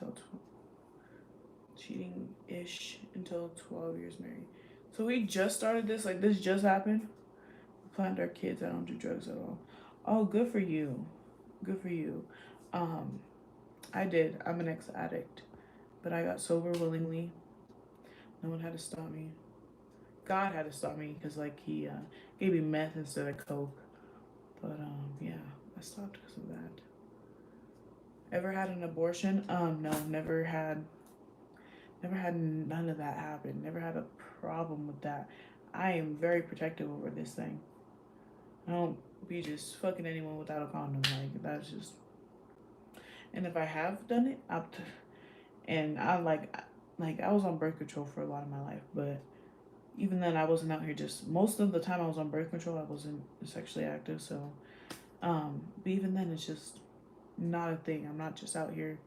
S1: ish until 12 years married. So we just started this, like this just happened. We planned our kids. I don't do drugs at all. Oh, good for you. Good for you. Um, I did. I'm an ex addict, but I got sober willingly. No one had to stop me. God had to stop me because like he gave me meth instead of coke. But yeah, I stopped because of that. Ever had an abortion? No, never had none of that happen. Never had a problem with that. I am very protective over this thing. I don't be just fucking anyone without a condom. Like that's just. And if I have done it, and I like I was on birth control for a lot of my life, but even then I wasn't out here just most of the time I was on birth control. I wasn't sexually active, so but even then it's just not a thing. I'm not just out here.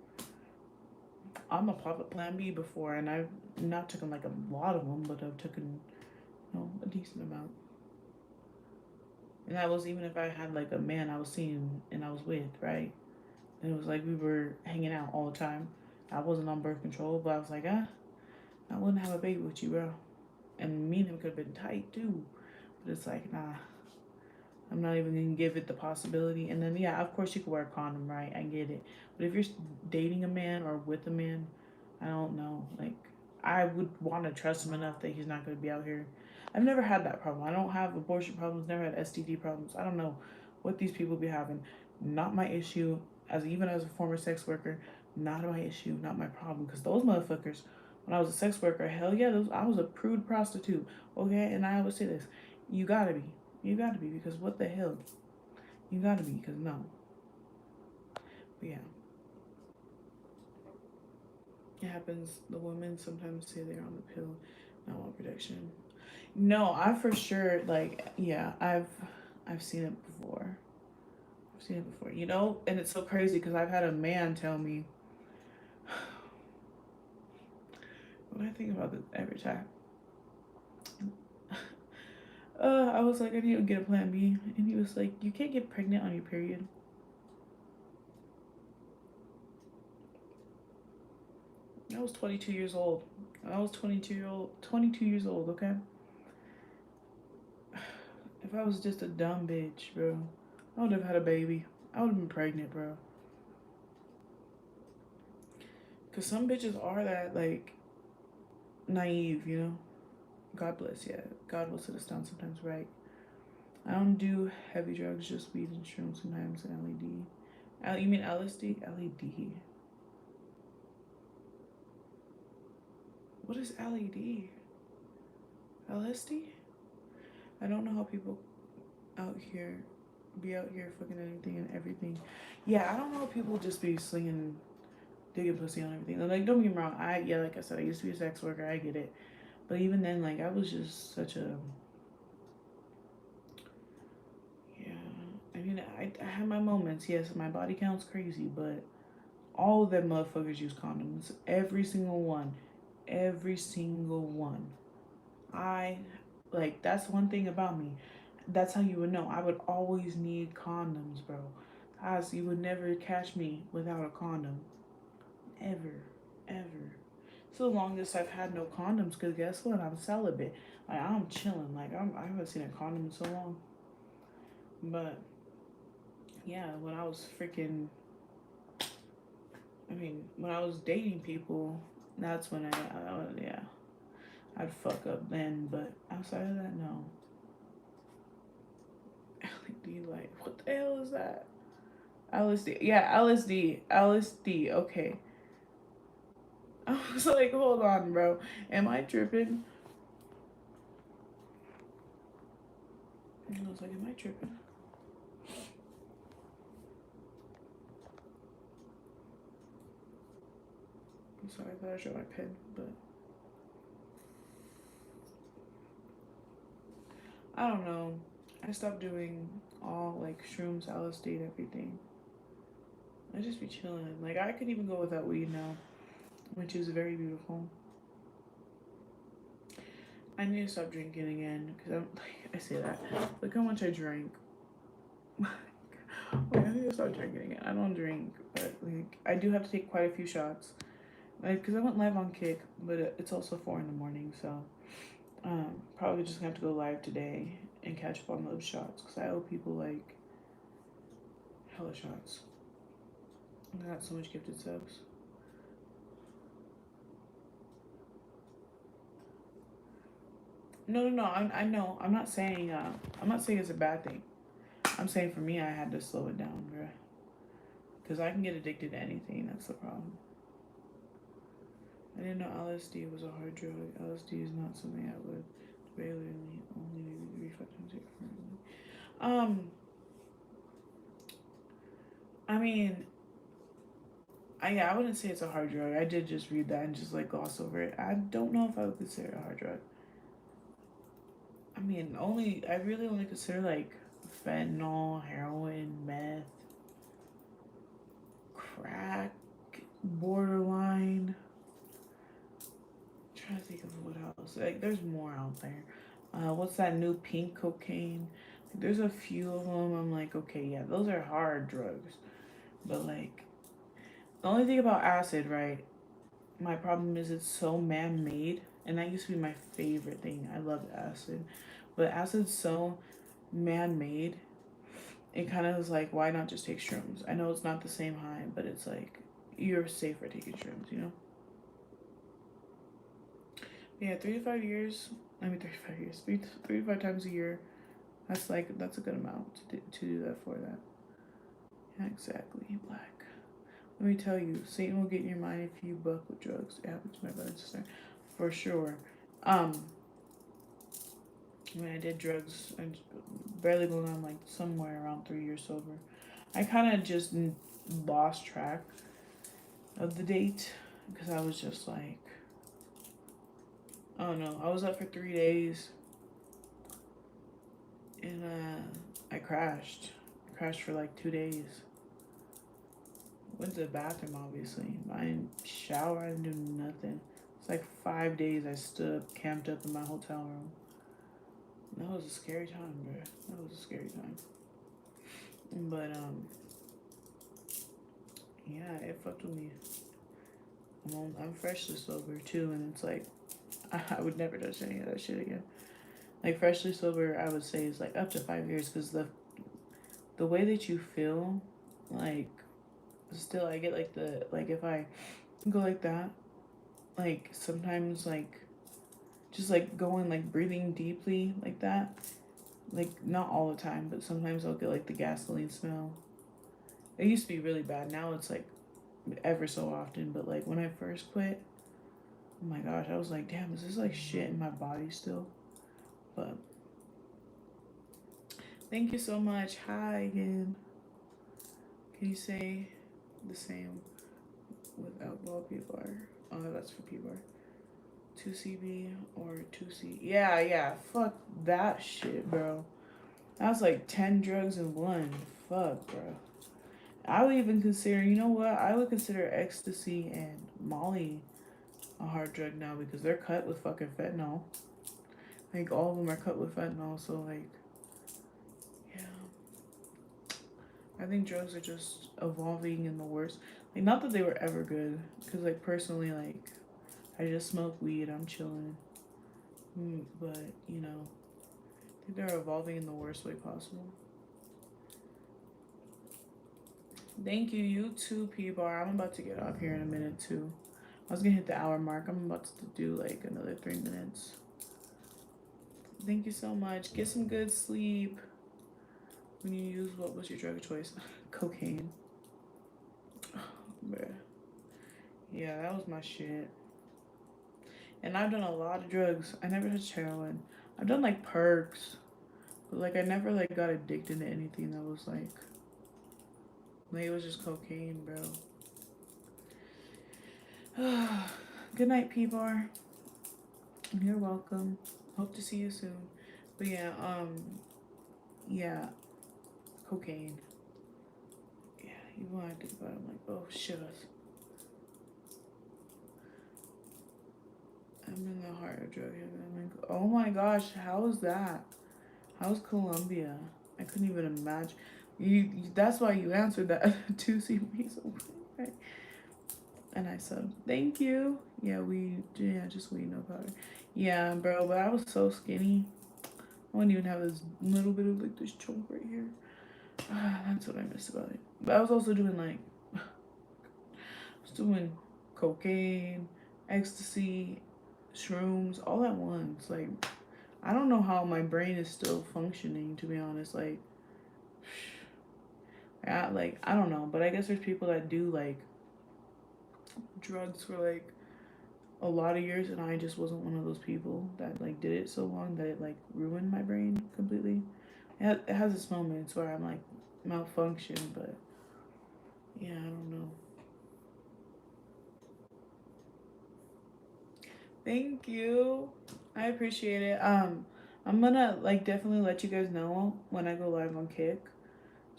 S1: I'm a pop Plan B before, and I've not taken like a lot of them, but I've taken a decent amount. And that was even if I had like a man I was seeing and I was with, right? And it was like we were hanging out all the time. I wasn't on birth control, but I was like, I wouldn't have a baby with you, bro. And me and him could have been tight too. But it's like, nah, I'm not even gonna give it the possibility. And then, yeah, of course you could wear a condom, right? I get it. But if you're dating a man or with a man, I don't know. Like, I would want to trust him enough that he's not gonna be out here. I've never had that problem. I don't have abortion problems, never had STD problems. I don't know what these people be having. Not my issue. Even as a former sex worker, not my issue, not my problem. Because those motherfuckers, when I was a sex worker, hell yeah, I was a prude prostitute. Okay, and I always say this: you gotta be, because what the hell, you gotta be, because no, but yeah, it happens. The women sometimes say they're on the pill, not want protection. No, I for sure like yeah, I've seen it before. I've seen it before, and it's so crazy because I've had a man tell me what I think about this every time. I was like, I need to get a Plan B, and he was like, you can't get pregnant on your period. I was 22 years old. I was 22 years old. Okay. If I was just a dumb bitch, bro, I would have had a baby. I would have been pregnant, bro. Cause some bitches are that like naive, God bless, yeah. God will sit us down sometimes, right? I don't do heavy drugs, just weed and shrooms sometimes, and LED. You mean LSD? LED. What is LED? LSD? I don't know how people out here be out here fucking anything and everything. Yeah, I don't know how people just be digging pussy on everything. Like, don't get me wrong. Like I said, I used to be a sex worker. I get it, But even then, like, I was just such a, yeah. I mean, I have my moments. Yes, my body count's crazy, but all of them motherfuckers use condoms. Every single one. Every single one. I, like, that's one thing about me. That's how you would know. I would always need condoms, bro. Guys, you would never catch me without a condom. Ever. Ever. So long as I've had no condoms, because guess what? I'm celibate. Like, I'm chilling. Like, I haven't seen a condom in so long. But, yeah, when I was freaking, I mean, when I was dating people, that's when yeah, I'd fuck up then. But outside of that, no. LSD, like, what the hell is that? LSD. Yeah, LSD. LSD. Okay. I was like, hold on, bro. Am I tripping? I was like, am I tripping? I'm sorry, I thought I showed my pen, but I don't know. I stopped doing all like shrooms, LSD, and everything. I just be chilling. Like, I could even go without weed now, which is very beautiful. I need to stop drinking again because I'm like, I say that. Look how much I drank. Wait, I need to stop drinking again. I don't drink, but like I do have to take quite a few shots. Like, cause I went live on Kick, but it's also 4 in the morning, so probably just gonna have to go live today and catch up on those shots, cause I owe people like hella shots. I got so much gifted subs. No, I know. I'm not saying it's a bad thing. I'm saying for me, I had to slow it down, bruh. Cause I can get addicted to anything. That's the problem. I didn't know LSD was a hard drug. LSD is not something I would regularly, only maybe 3 5 times a year currently. Um, I mean, I wouldn't say it's a hard drug. I did just read that and just like gloss over it. I don't know if I would consider it a hard drug. I mean, I really only consider like fentanyl, heroin, meth, crack, borderline. I'm trying to think of what else. Like, there's more out there. What's that new pink cocaine? Like, there's a few of them. I'm like, okay, yeah, those are hard drugs. But like, the only thing about acid, right? My problem is it's so man-made, and that used to be my favorite thing. I loved acid, but acid's so man-made. It kind of is like, why not just take shrooms? I know it's not the same high, but it's like you're safer taking shrooms, you know? Yeah, 3 to 5 years. I mean, 35 years. 3 to 5 times a year. That's a good amount to do that for that. Yeah, exactly. Black. Let me tell you, Satan will get in your mind if you buck with drugs. It happened to my brother and sister, for sure. Um, when I did drugs, and barely going on like somewhere around 3 years sober. I kind of just lost track of the date because I was just like, oh no, I was up for 3 days and I crashed. I crashed for like 2 days. Went to the bathroom, obviously. I didn't shower, I didn't do nothing. It's like 5 days I stood up, camped up in my hotel room. That was a scary time, bro. That was a scary time. But yeah, it fucked with me. I'm freshly sober too, and it's like I would never touch any of that shit again. Like freshly sober, I would say is like up to 5 years, because the way that you feel, like still I get like the like if I go like that, like sometimes like just like going like breathing deeply like that, like not all the time, but sometimes I'll get like the gasoline smell. It used to be really bad. Now it's like ever so often, but like when I first quit, oh my gosh, I was like, damn, is this like shit in my body still? But thank you so much. Hi again. Can you say the same with outlaw P bar? Oh, that's for P bar. 2CB or 2C. Yeah. Fuck that shit, bro. That's like 10 drugs in one. Fuck, bro. I would even consider, you know what? I would consider ecstasy and Molly a hard drug now because they're cut with fucking fentanyl. Like, all of them are cut with fentanyl, so, like, yeah. I think drugs are just evolving in the worst. Like, not that they were ever good, because, like, personally, like, I just smoke weed, I'm chilling. But, you know, I think they're evolving in the worst way possible. Thank you, you too, P-Bar. I'm about to get off here in a minute, too. I was gonna hit the hour mark. I'm about to do, like, another 3 minutes. Thank you so much. Get some good sleep. When you use, what was your drug of choice? Cocaine. Bruh. Yeah, that was my shit. And I've done a lot of drugs. I never touched heroin. I've done like perks, but like I never like got addicted to anything that was like it was just cocaine, bro. Good night, P-Bar. You're welcome. Hope to see you soon. But yeah, cocaine. Yeah, even when I think about it, I'm like, oh shit. I'm in the heart of drug heaven. I'm like, oh my gosh, how is that? How's Colombia? I couldn't even imagine. That's why you answered that. 2CB, so right. And I said, thank you. Yeah, just weed, no powder. Yeah, bro, but I was so skinny. I wouldn't even have this little bit of like this chunk right here. That's what I miss about it. But I was also doing like, I was doing cocaine, ecstasy, shrooms, all at once. Like, I don't know how my brain is still functioning, to be honest. Like, I don't know, but I guess there's people that do like drugs for like a lot of years, and I just wasn't one of those people that like did it so long that it like ruined my brain completely. It has its moments where I'm like malfunction, but yeah, I don't know. Thank you. I appreciate it. I'm gonna like definitely let you guys know when I go live on Kick,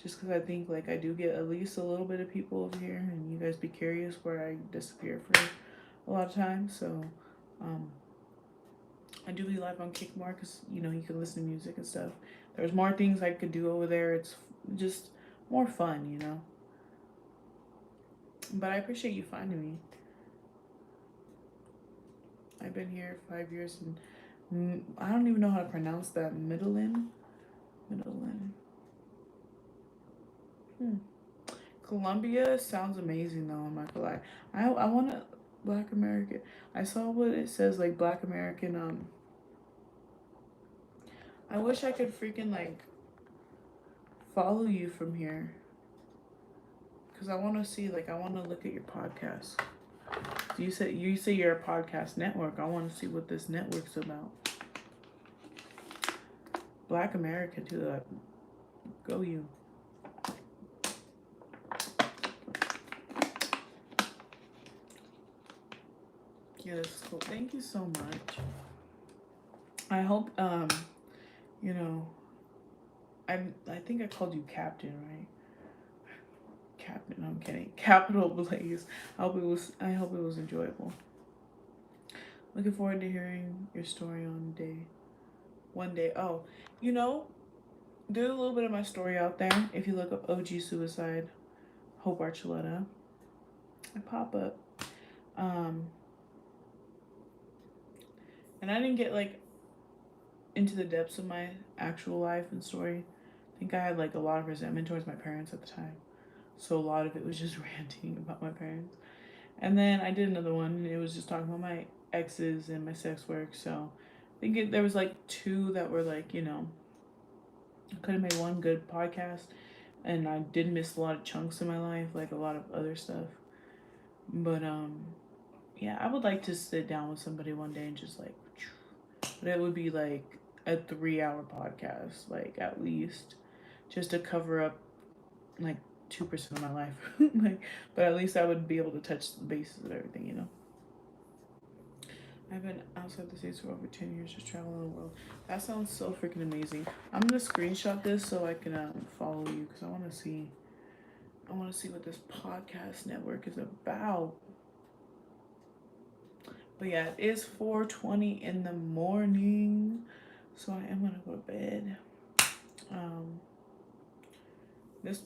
S1: just because I think like I do get at least a little bit of people over here, and you guys be curious where I disappear for a lot of times. So, um, I do be live on Kick more because you know you can listen to music and stuff. There's more things I could do over there. It's just more fun, you know. But I appreciate you finding me. I've been here 5 years, and I don't even know how to pronounce that. Midland. Colombia sounds amazing though. I'm not gonna lie. I want to Black American. I saw what it says like Black American. I wish I could freaking like follow you from here, cause I want to see like I want to look at your podcast. You say you're a podcast network. I want to see what this network's about. Black America too. Go you. Yeah, that's cool. Thank you so much. I hope you know, I think I called you Captain, right? Captain, I'm kidding. Capital Blaze. I hope it was enjoyable. Looking forward to hearing your story one day. Oh, you know, there's a little bit of my story out there. If you look up OG Suicide, Hope Archuleta, I pop up. And I didn't get like into the depths of my actual life and story. I think I had like a lot of resentment towards my parents at the time. So a lot of it was just ranting about my parents. And then I did another one, and it was just talking about my exes and my sex work. So I think there was like two that were like, you know, I could have made one good podcast, and I did miss a lot of chunks in my life, like a lot of other stuff. But yeah, I would like to sit down with somebody one day and just like, but it would be like a 3 hour podcast, like at least, just to cover up like 2% of my life. Like, but at least I would be able to touch the bases of everything, you know. I've been outside the States for over 10 years, just traveling the world. That sounds so freaking amazing. I'm gonna screenshot this so I can follow you because I wanna see what this podcast network is about. But yeah, it is 4:20 in the morning, so I am gonna go to bed. This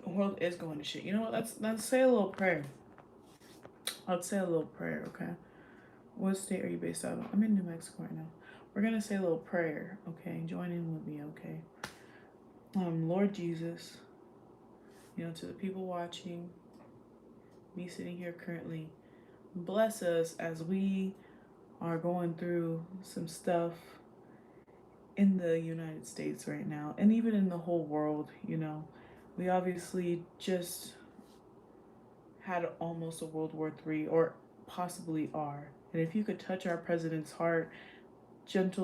S1: world is going to shit. You know what? Let's say a little prayer. Let's say a little prayer, okay? What state are you based out of? I'm in New Mexico right now. We're gonna say a little prayer, okay? Join in with me, okay? Lord Jesus, to the people watching, me sitting here currently, bless us as we are going through some stuff in the United States right now, and even in the whole world. We obviously just had almost a World War III, or possibly are. And if you could touch our president's heart, touch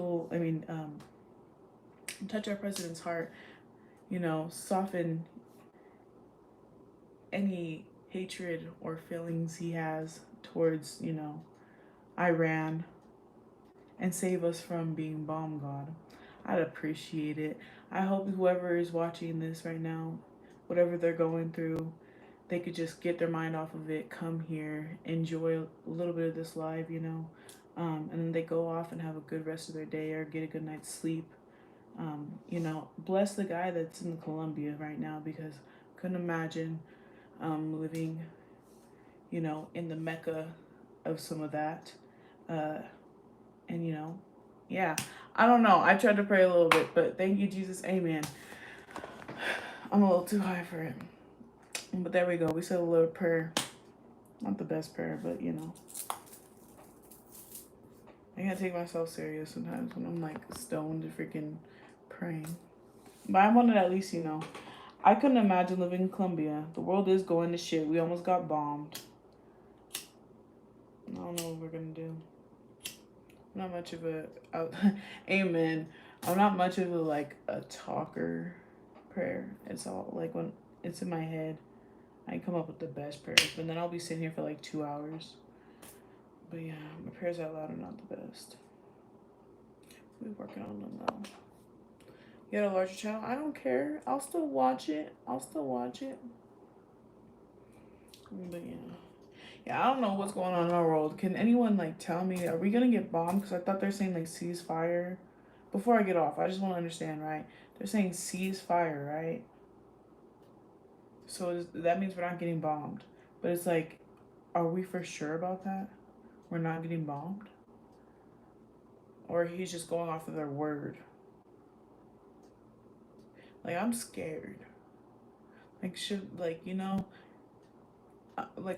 S1: our president's heart, soften any hatred or feelings he has towards, Iran, and save us from being bombed, God. I'd appreciate it. I hope whoever is watching this right now, whatever they're going through, they could just get their mind off of it, come here, enjoy a little bit of this live, and then they go off and have a good rest of their day or get a good night's sleep. Bless the guy that's in Colombia right now, because I couldn't imagine living, in the mecca of some of that. And, yeah, I don't know. I tried to pray a little bit, but thank you, Jesus. Amen. I'm a little too high for it. But there we go. We said a little prayer. Not the best prayer, but, I can't take myself serious sometimes when I'm, stoned and freaking praying. But I wanted at least, I couldn't imagine living in Colombia. The world is going to shit. We almost got bombed. I don't know what we're going to do. I'm not much of amen. I'm not much of a talker prayer. It's all, when it's in my head, I come up with the best prayers. But then I'll be sitting here for 2 hours. But yeah, my prayers out loud are not the best. We're working on them though. You got a larger channel? I don't care. I'll still watch it. But yeah. Yeah, I don't know what's going on in our world. Can anyone tell me, are we gonna get bombed? Because I thought they're saying ceasefire. Before I get off, I just want to understand, right? They're saying ceasefire, right? So that means we're not getting bombed. But it's are we for sure about that? We're not getting bombed? Or he's just going off of their word? I'm scared.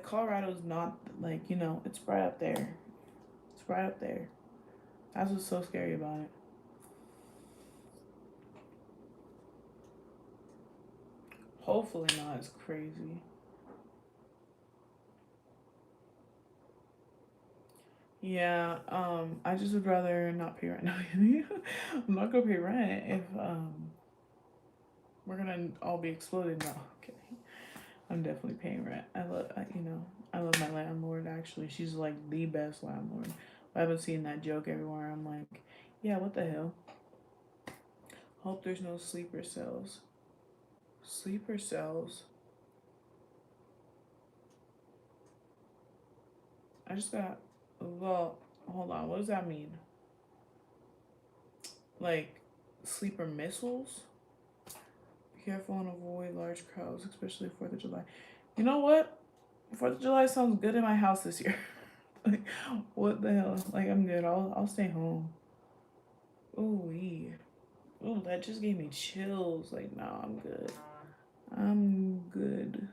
S1: Colorado's not, it's right up there. It's right up there. That's what's so scary about it. Hopefully not as crazy. Yeah, I just would rather not pay rent. I'm not gonna pay rent if we're gonna all be exploded. No, okay. I'm definitely paying rent. I love my landlord. Actually, she's the best landlord. I haven't seen that joke everywhere. I'm yeah, what the hell? Hope there's no sleeper cells. Sleeper cells. I just got. Well, hold on. What does that mean? Sleeper missiles? Be careful and avoid large crowds, especially 4th of July. You know what? 4th of July sounds good in my house this year. What the hell? I'm good. I'll stay home. Ooh, that just gave me chills. No, I'm good. I'm good.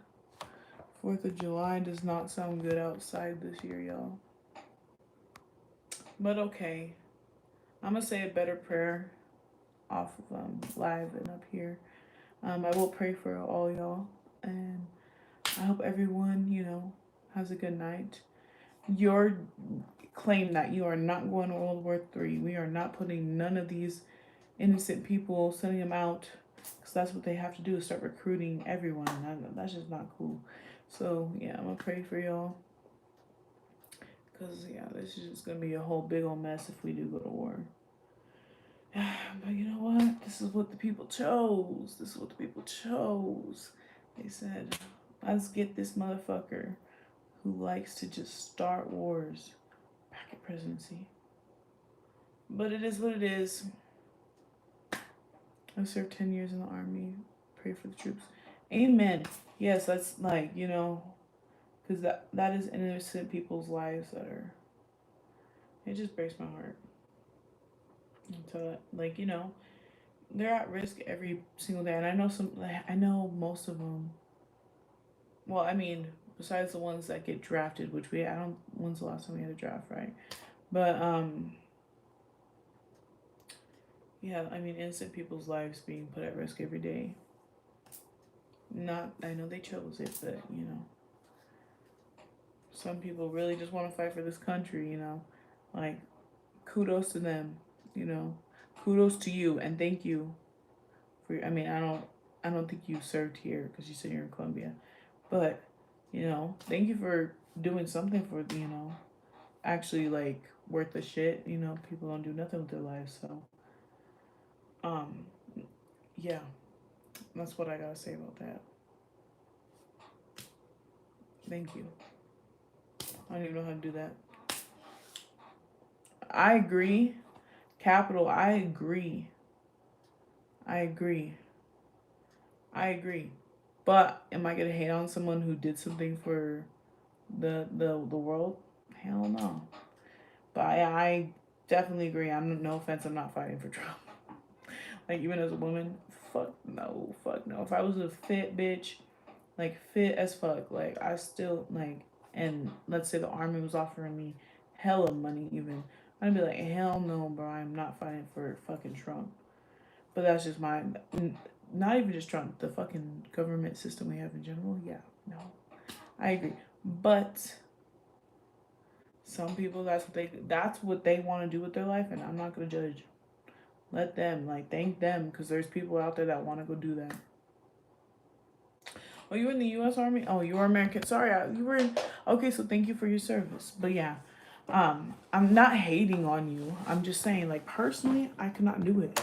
S1: 4th of July does not sound good outside this year, y'all. But okay. I'm going to say a better prayer off of live and up here. I will pray for all y'all. And I hope everyone, has a good night. Your claim that you are not going to World War III. We are not putting none of these innocent people, sending them out, because that's what they have to do, is start recruiting everyone. And that's just not cool. So yeah, I'm gonna pray for y'all, Because, yeah, this is just going to be a whole big old mess if we do go to war. But you know what? This is what the people chose. This is what the people chose. They said, let's get this motherfucker who likes to just start wars back at presidency. But it is what it is. I served 10 years in the army. Pray for the troops. Amen. Yes, that's like, you know, because that is innocent people's lives that are, it just breaks my heart. So, like, you know, they're at risk every single day. And I know most of them, well, I mean, besides the ones that get drafted, which when's the last time we had a draft, right? But, yeah, I mean, innocent people's lives being put at risk every day. I know they chose it, but, you know, some people really just want to fight for this country, you know, like, kudos to them, you know, kudos to you, and thank you for, I mean, I don't think you served here because you said you're in Colombia, but, you know, thank you for doing something for, you know, actually, like, worth the shit, you know, people don't do nothing with their lives, so, yeah, that's what I gotta say about that. Thank you. I don't even know how to do that. I agree. Capital, I agree. But am I gonna hate on someone who did something for the world? Hell no. But I definitely agree. No offense, I'm not fighting for Trump. Like, even as a woman, fuck no. If I was a fit bitch, like fit as fuck, like I still like, and let's say the army was offering me hella money even, I'd be like, hell no, bro, I'm not fighting for fucking Trump. But that's just not even just Trump, the fucking government system we have in general. Yeah, no, I agree. But some people, that's what they want to do with their life, and I'm not gonna judge. Let them, like, thank them, because there's people out there that want to go do that. Oh, you were in the U.S. Army? Oh, you were American. Sorry, you were in. Okay, so thank you for your service. But yeah, I'm not hating on you. I'm just saying, like, personally, I could not do it.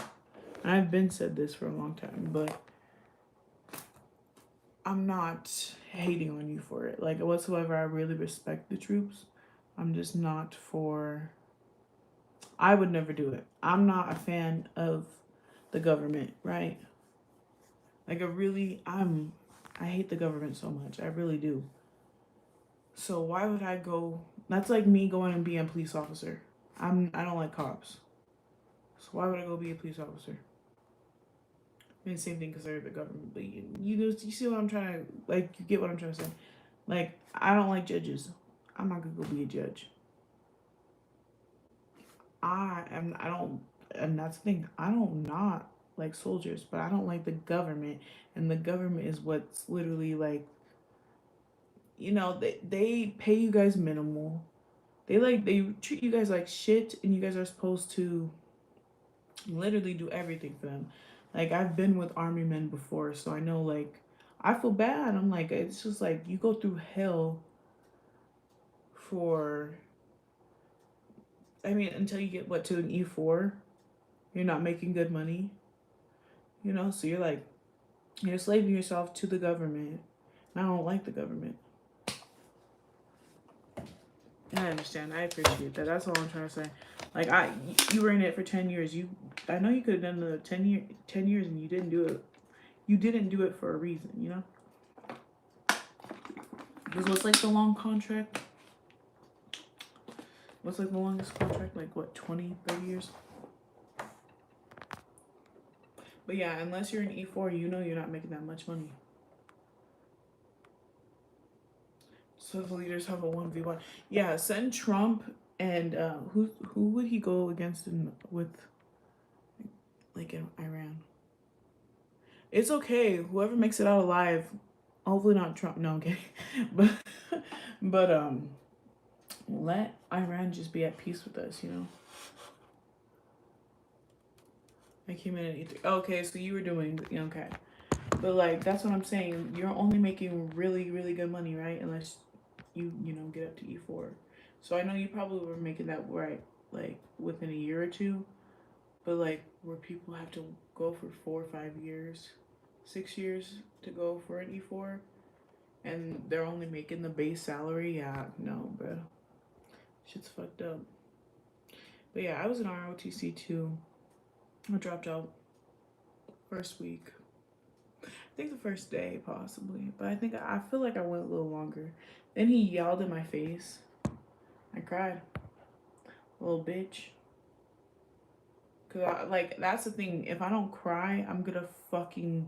S1: I've been said this for a long time, but I'm not hating on you for it. Like, whatsoever, I really respect the troops. I'm just not for. I would never do it. I'm not a fan of the government, right? Like, I hate the government so much. I really do. So why would I go? That's like me going and being a police officer. I don't like cops. So why would I go be a police officer? I mean, same thing because they're the government. But you see what I'm trying to, like, you get what I'm trying to say. Like, I don't like judges. I'm not gonna go be a judge. And that's the thing. I don't not like soldiers, but I don't like the government, and the government is what's literally like, you know, they pay you guys minimal. They treat you guys like shit, and you guys are supposed to literally do everything for them. Like, I've been with army men before, so I know, like, I feel bad. I'm like, it's just like you go through hell for, I mean, until you get to an E4, you're not making good money, you know. So you're like, you're enslaving yourself to the government. And I don't like the government. And I understand. I appreciate that. That's all I'm trying to say. Like, you were in it for 10 years. I know you could have done the 10 years, and you didn't do it. You didn't do it for a reason, you know. Because what's like the long contract? What's like the longest contract? Like what, 20, 30 years? But yeah, unless you're an E4, you know you're not making that much money. So the leaders have a 1v1. Yeah, send Trump and who would he go against with, like, in Iran? It's okay. Whoever makes it out alive, hopefully not Trump. No, I'm kidding. but let Iran just be at peace with us, you know. I came in at E3. Okay, so you were doing, okay. But, like, that's what I'm saying. You're only making really, really good money, right? Unless you know, get up to E4. So I know you probably were making that right like within a year or two, but like where people have to go for 4 or 5 years, 6 years to go for an E4, and they're only making the base salary. Yeah, no, bro, shit's fucked up. But yeah, I was in ROTC too. I dropped out first week. I think the first day possibly, but I feel like I went a little longer. Then he yelled in my face. I cried, little bitch. Cause like that's the thing. If I don't cry, I'm gonna fucking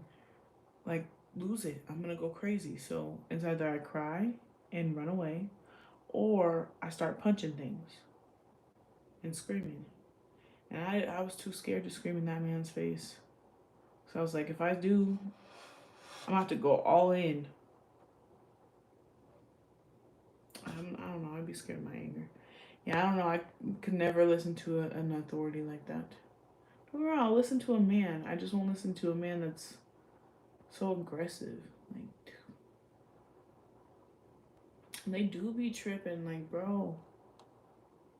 S1: like lose it. I'm gonna go crazy. So it's either I cry and run away, or I start punching things and screaming. And I was too scared to scream in that man's face. So I was like, if I do, I'm gonna have to go all in. I don't know. I'd be scared of my anger. Yeah, I don't know. I could never listen to an authority like that. Don't get me wrong, I'll listen to a man. I just won't listen to a man that's so aggressive. Like, they do be tripping. Like, bro,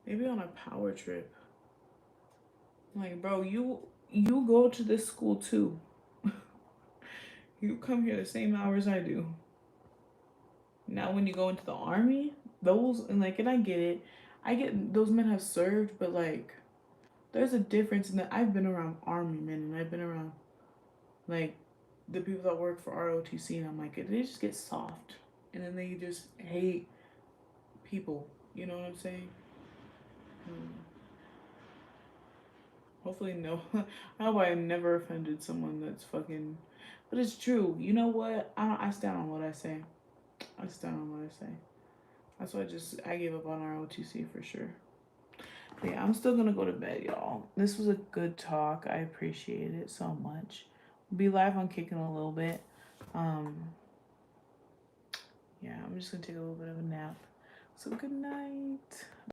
S1: maybe on a power trip. Like, bro, you go to this school too. You come here the same hours I do. Now, when you go into the army, those and like, and I get it. I get those men have served, but like, there's a difference in that. I've been around army men, and I've been around like the people that work for ROTC, and I'm like, they just get soft, and then they just hate people. You know what I'm saying? Hopefully, no. I hope I never offended someone that's fucking. But it's true. You know what? I stand on what I say. I stand on what I say. That's why I gave up on ROTC for sure. But yeah, I'm still gonna go to bed, y'all. This was a good talk. I appreciate it so much. We'll be live on Kicking a little bit. Um, yeah, I'm just gonna take a little bit of a nap. So good night.